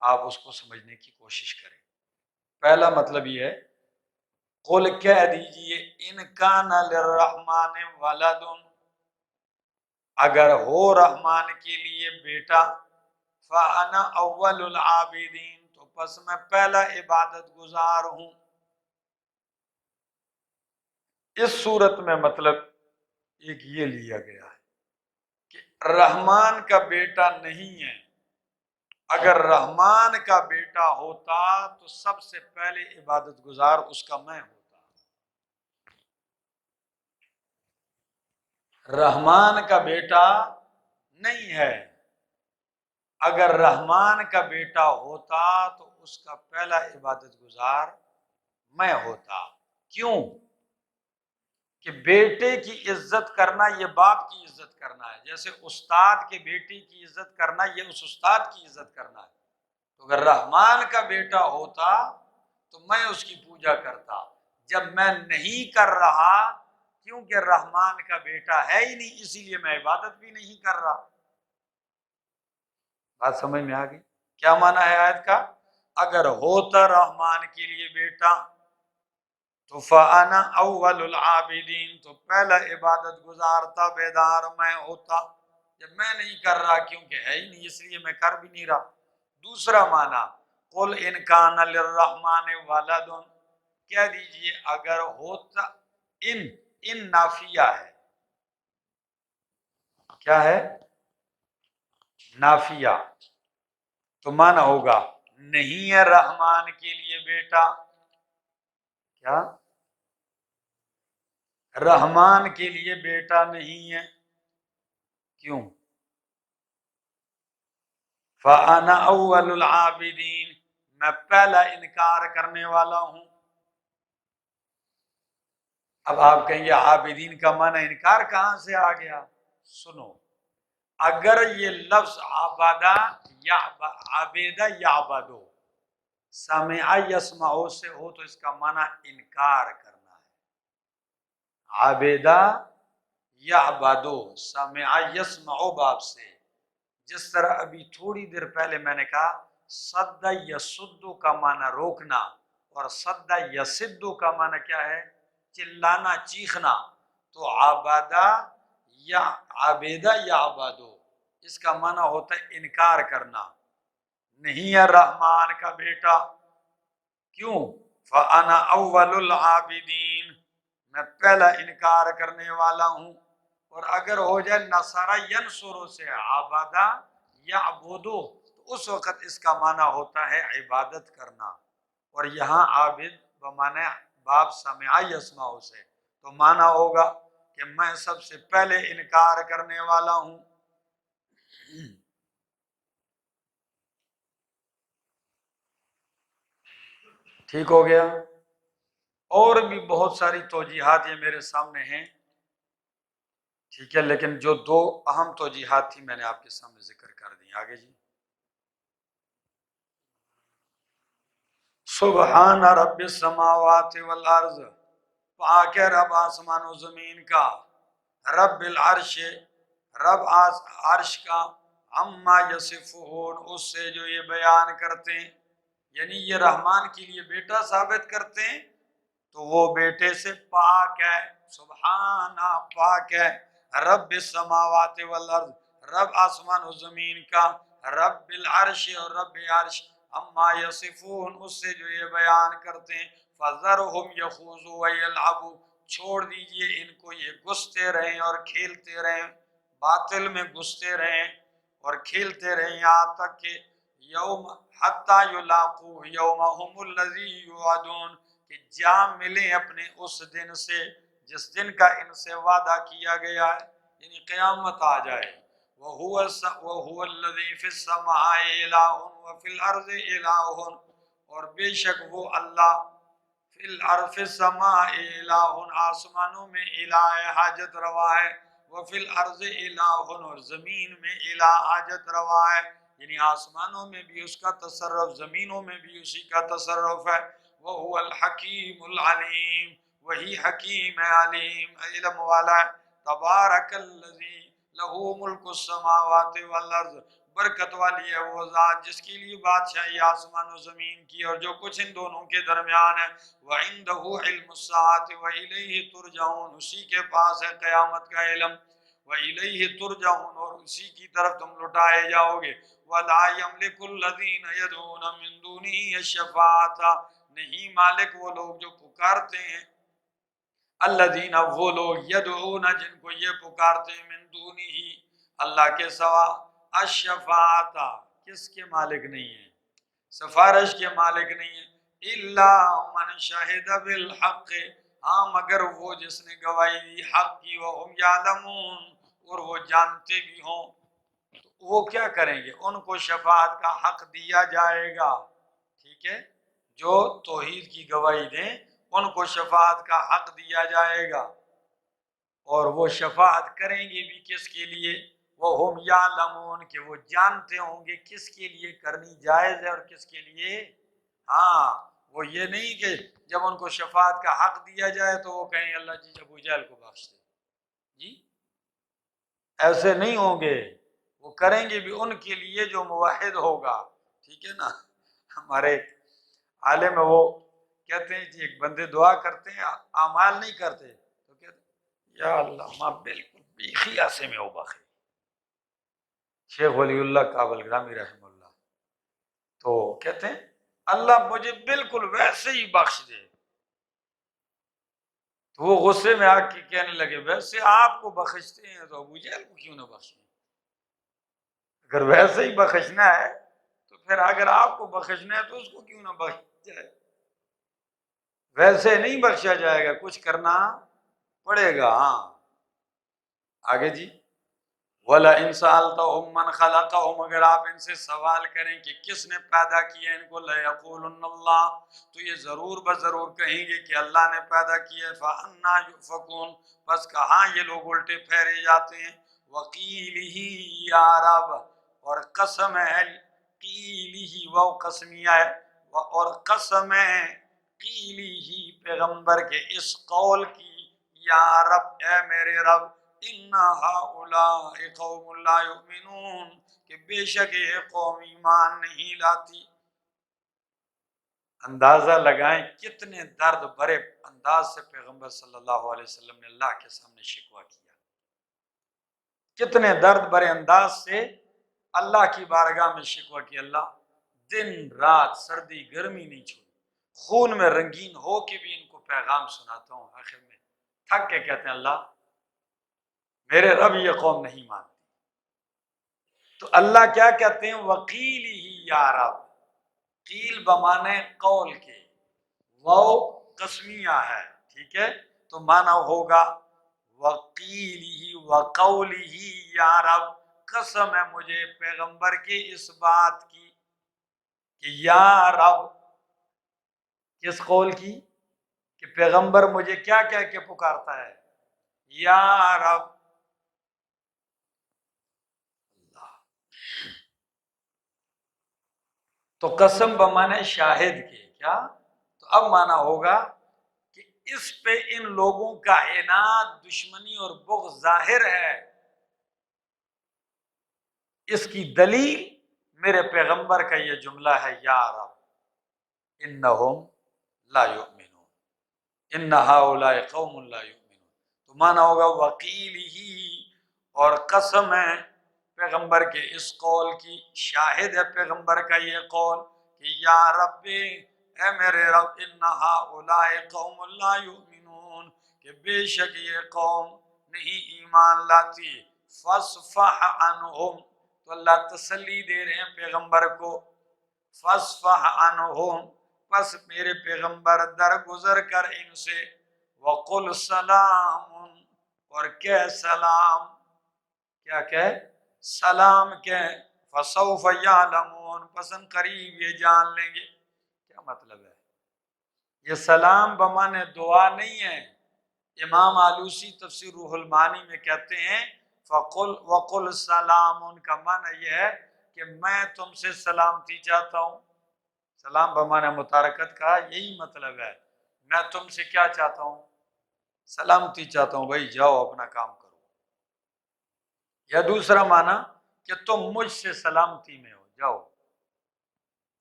آپ اس کو سمجھنے کی کوشش کریں۔ پہلا مطلب یہ ہے، قل کہہ دیجئے ان کان للرحمن ولد، اگر ہو رحمان کے لیے بیٹا، فانا اول العابدین، تو پس میں پہلا عبادت گزار ہوں۔ اس صورت میں مطلب ایک یہ لیا گیا ہے کہ رحمان کا بیٹا نہیں ہے، اگر رحمان کا بیٹا ہوتا تو سب سے پہلے عبادت گزار اس کا میں ہوتا۔ رحمان کا بیٹا نہیں ہے، اگر رحمان کا بیٹا ہوتا تو اس کا پہلا عبادت گزار میں ہوتا۔ کیوں؟ کہ بیٹے کی عزت کرنا یہ باپ کی عزت کرنا ہے، جیسے استاد کے بیٹے کی عزت کرنا یہ اس استاد کی عزت کرنا ہے۔ تو اگر رحمان کا بیٹا ہوتا تو میں اس کی پوجا کرتا، جب میں نہیں کر رہا کیونکہ رحمان کا بیٹا ہے ہی نہیں، اسی لیے میں عبادت بھی نہیں کر رہا۔ بات سمجھ میں آ گئی؟ کیا معنی ہے آیت کا؟ اگر ہوتا رحمان کے لیے بیٹا تو فانا اول العابدین، تو پہلا عبادت گزار تابعدار میں ہوتا، جب میں نہیں کر رہا کیونکہ ہے ہی نہیں، اس لیے میں کر بھی نہیں رہا۔ دوسرا معنی، قل ان کان للرحمن ولد، کہہ دیجئے اگر ہوتا، ان نافیہ ہے، کیا ہے؟ نافیہ، تو معنی ہوگا نہیں ہے رحمان کے لیے بیٹا، کیا؟ رحمان کے لیے بیٹا نہیں ہے، کیوں؟ فَأَنَا أَوَّلُ الْعَابِدِينَ، میں پہلا انکار کرنے والا ہوں۔ اب آپ کہیں گے عابدین کا معنی انکار کہاں سے آ گیا؟ سنو، اگر یہ لفظ عبادہ یا عابدہ یا عبادو سمع یسمعو سے ہو تو اس کا معنی انکار کرنا ہے. عابدہ یا عبادو سمع یسمعو باب سے، جس طرح ابھی تھوڑی دیر پہلے میں نے کہا صد یسدو کا معنی روکنا، اور صد یسدو کا معنی کیا ہے؟ چلانا، چیخنا. تو عبادہ یا عابدہ یا عبادو اس کا معنی ہوتا ہے انکار کرنا. نہیں ہے رحمان کا بیٹا، کیوں؟ فَأَنَا أَوَّلُ الْعَابِدِينَ، میں پہلا انکار کرنے والا ہوں. اور اگر ہو جائے نصارہ ینصرو سے عبادہ یا عبودو تو اس وقت اس کا معنی ہوتا ہے عبادت کرنا. اور یہاں عابد بمعنی باب سمع یسمعو سے، تو معنی ہوگا کہ میں سب سے پہلے انکار کرنے والا ہوں. ٹھیک ہو گیا؟ اور بھی بہت ساری توجیحات یہ میرے سامنے ہیں، ٹھیک ہے، لیکن جو دو اہم توجیحات تھی میں نے آپ کے سامنے ذکر کر دی. آگے جی. سبحان رب السماوات والارض، پاک ہے رب آسمان و زمین کا، رب العرش، رب عرش کا، عما یصفون اس سے جو یہ بیان کرتے ہیں. یعنی یہ رحمان کے لیے بیٹا ثابت کرتے ہیں تو وہ بیٹے سے پاک ہے. سبحان، پاک ہے، رب السماوات والارض، رب آسمان و زمین کا، رب العرش اور رب عرش، اما یصفون اس سے جو یہ بیان کرتے ہیں. فذرہم یخوضوا ویلعبوا، چھوڑ دیجئے ان کو یہ گھستے رہیں اور کھیلتے رہیں، باطل میں گھستے رہیں اور کھیلتے رہیں یہاں تک کہ یوم حتی یلاقوا یومہم الذی یوعدون، کہ جا ملیں اپنے اس دن سے جس دن کا ان سے وعدہ کیا گیا ہے، یعنی قیامت آ جائے. وَهُوَ الَّذِي فِي السَّمَاءِ إِلَٰهٌ وَفِي الْأَرْضِ إِلَٰهٌ، اور بے شک وہ اللہ فی الارض فی السماء الہ، آسمانوں میں الہ حاجت روا ہے، وفی الارض الہ اور زمین میں الہ حاجت روا ہے. یعنی آسمانوں میں بھی اس کا تصرف، زمینوں میں بھی اسی کا تصرف ہے. وَهُوَ الْحَكِيمُ الْعَلِيمُ، وہی حکیم ہے، علیم، علم والا ہے. تبارک الذی لہ ملک السماوات والارض، برکت والی ہے وہ ذات جس کے لیے بادشاہی آسمان و زمین کی اور جو کچھ ان دونوں کے درمیان ہے. وَعِندَهُ عِلْمُ السَّاعَةِ وَإِلَيْهِ تُرْجَعُونَ، اسی کے پاس ہے قیامت کا علم. وَإِلَيْهِ تُرْجَعُونَ، اور اسی کی طرف تم لٹائے جاؤ گے. وَلَا يَمْلِكُ الَّذِينَ يَدْعُونَ مِن دُونِهِ الشَّفَاعَةَ، نہیں مالک وہ لوگ جو پکارتے ہیں، الذین وہ لوگ، یدعون جن کو یہ پکارتے ہیں، من دونہی اللہ کے سوا، الشفاعت کس کے مالک نہیں ہیں؟ سفارش کے مالک نہیں ہیں. الا من شہد بالحق، ہاں مگر وہ جس نے گواہی دی حق کی، وہم یعلمون اور وہ جانتے بھی ہوں. تو وہ کیا کریں گے؟ ان کو شفاعت کا حق دیا جائے گا. ٹھیک ہے، جو توحید کی گواہی دیں ان کو شفاعت کا حق دیا جائے گا، اور وہ شفاعت کریں گے بھی کس کے لیے؟ وَهُمْ يَعْلَمُونَ، کہ وہ جانتے ہوں گے کس کے لیے کرنی جائز ہے اور کس کے لیے. ہاں، وہ یہ نہیں کہ جب ان کو شفاعت کا حق دیا جائے تو وہ کہیں اللہ جی ابو جہل کو بخش دے، جی ایسے نہیں ہوں گے. وہ کریں گے بھی ان کے لیے جو موحد ہوگا. ٹھیک ہے نا. ہمارے عالم وہ کہتے ہیں جی ایک بندے دعا کرتے ہیں اعمال نہیں کرتے تو کہتے ہیں یا اللہ ماں بالکل بیخی آسے میں ہو بخی. شیخ ولی اللہ کابل گرامی رحمہ اللہ تو کہتے ہیں اللہ مجھے بالکل ویسے ہی بخش دے. تو وہ غصے میں آ کے کہنے لگے ویسے آپ کو بخشتے ہیں تو ابو جہل کو کیوں نہ بخشیں؟ اگر ویسے ہی بخشنا ہے تو پھر اگر آپ کو بخشنا ہے تو اس کو کیوں نہ بخش جائے؟ ویسے نہیں بخشا جائے گا، کچھ کرنا پڑے گا. ہاں آگے جی. وَلَئِنْ سَأَلْتَهُمْ مَنْ خَلَقَهُمْ، اگر آپ ان سے سوال کریں کہ کس نے پیدا کیا ان کو، لَيَقُولُنَّ اللَّهُ، تو یہ ضرور بضرور کہیں گے کہ اللہ نے پیدا کیا ہے۔ فَأَنَّىٰ يُؤْفَكُونَ، بس کہاں یہ لوگ الٹے پھیرے جاتے ہیں۔ وَقِيلِهِ یا رب، اور قسم ہے، قیلہ وہ قسمیہ ہے، اور قسم ہے قیلہ پیغمبر کے اس قول کی، یا رب اے میرے رب، ان ہؤلاء قوم لا یؤمنون، کہ بے شک یہ قوم ایمان نہیں لاتی۔ اندازہ لگائیں کتنے درد بھرے انداز سے پیغمبر صلی اللہ علیہ وسلم نے اللہ کے سامنے شکوہ کیا، کتنے درد بھرے انداز سے اللہ کی بارگاہ میں شکوہ کیا۔ اللہ دن رات سردی گرمی نہیں چھوڑی، خون میں رنگین ہو کے بھی ان کو پیغام سناتا ہوں، آخر میں تھک کے کہتے ہیں اللہ میرے رب یہ قوم نہیں مانتی۔ تو اللہ کیا کہتے ہیں؟ وکیل ہی یا رب، قیل بمانے قول کے، وہ قسمیہ ہے، ٹھیک ہے، تو معنی ہوگا وکیل ہی وقول ہی یا رب، قسم ہے مجھے پیغمبر کی اس بات کی کہ یا رب، کس قول کی؟ کہ پیغمبر مجھے کیا کہہ کے پکارتا ہے؟ یا رب۔ تو قسم بمانے شاہد کے، کیا؟ تو اب معنی ہوگا کہ اس پہ ان لوگوں کا عناد، دشمنی اور بغض ظاہر ہے، اس کی دلیل میرے پیغمبر کا یہ جملہ ہے یا رب انہم لا یؤمنون، ان ہؤلاء قوم لا یؤمنون۔ تو معنی ہوگا وکیل ہی، اور قسم ہے پیغمبر کے اس قول کی، شاہد ہے پیغمبر کا یہ قول کہ یا رب اے میرے رب، ان ہؤلاء قوم لا یؤمنون، کہ بے شک یہ قوم نہیں ایمان لاتی۔ فاصفح عنہم، تو اللہ تسلی دے رہے ہیں پیغمبر کو، فاصفح عنہم، پس میرے پیغمبر درگزر کر ان سے، وقل سلام، اور کہہ سلام، کیا کہ سلام کہہ، فسوف یعلمون، پسند قریب یہ جان لیں گے۔ کیا مطلب ہے؟ یہ سلام بمانے دعا نہیں ہے۔ امام آلوسی تفسیر روح المعانی میں کہتے ہیں فقل وقل سلام، ان کا معنی یہ ہے کہ میں تم سے سلامتی چاہتا ہوں۔ سلام بمانے متارکت کا یہی مطلب ہے، میں تم سے کیا چاہتا ہوں؟ سلامتی چاہتا ہوں، بھائی جاؤ اپنا کام کرو۔ یا دوسرا معنی کہ تم مجھ سے سلامتی میں ہو، جاؤ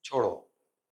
چھوڑو۔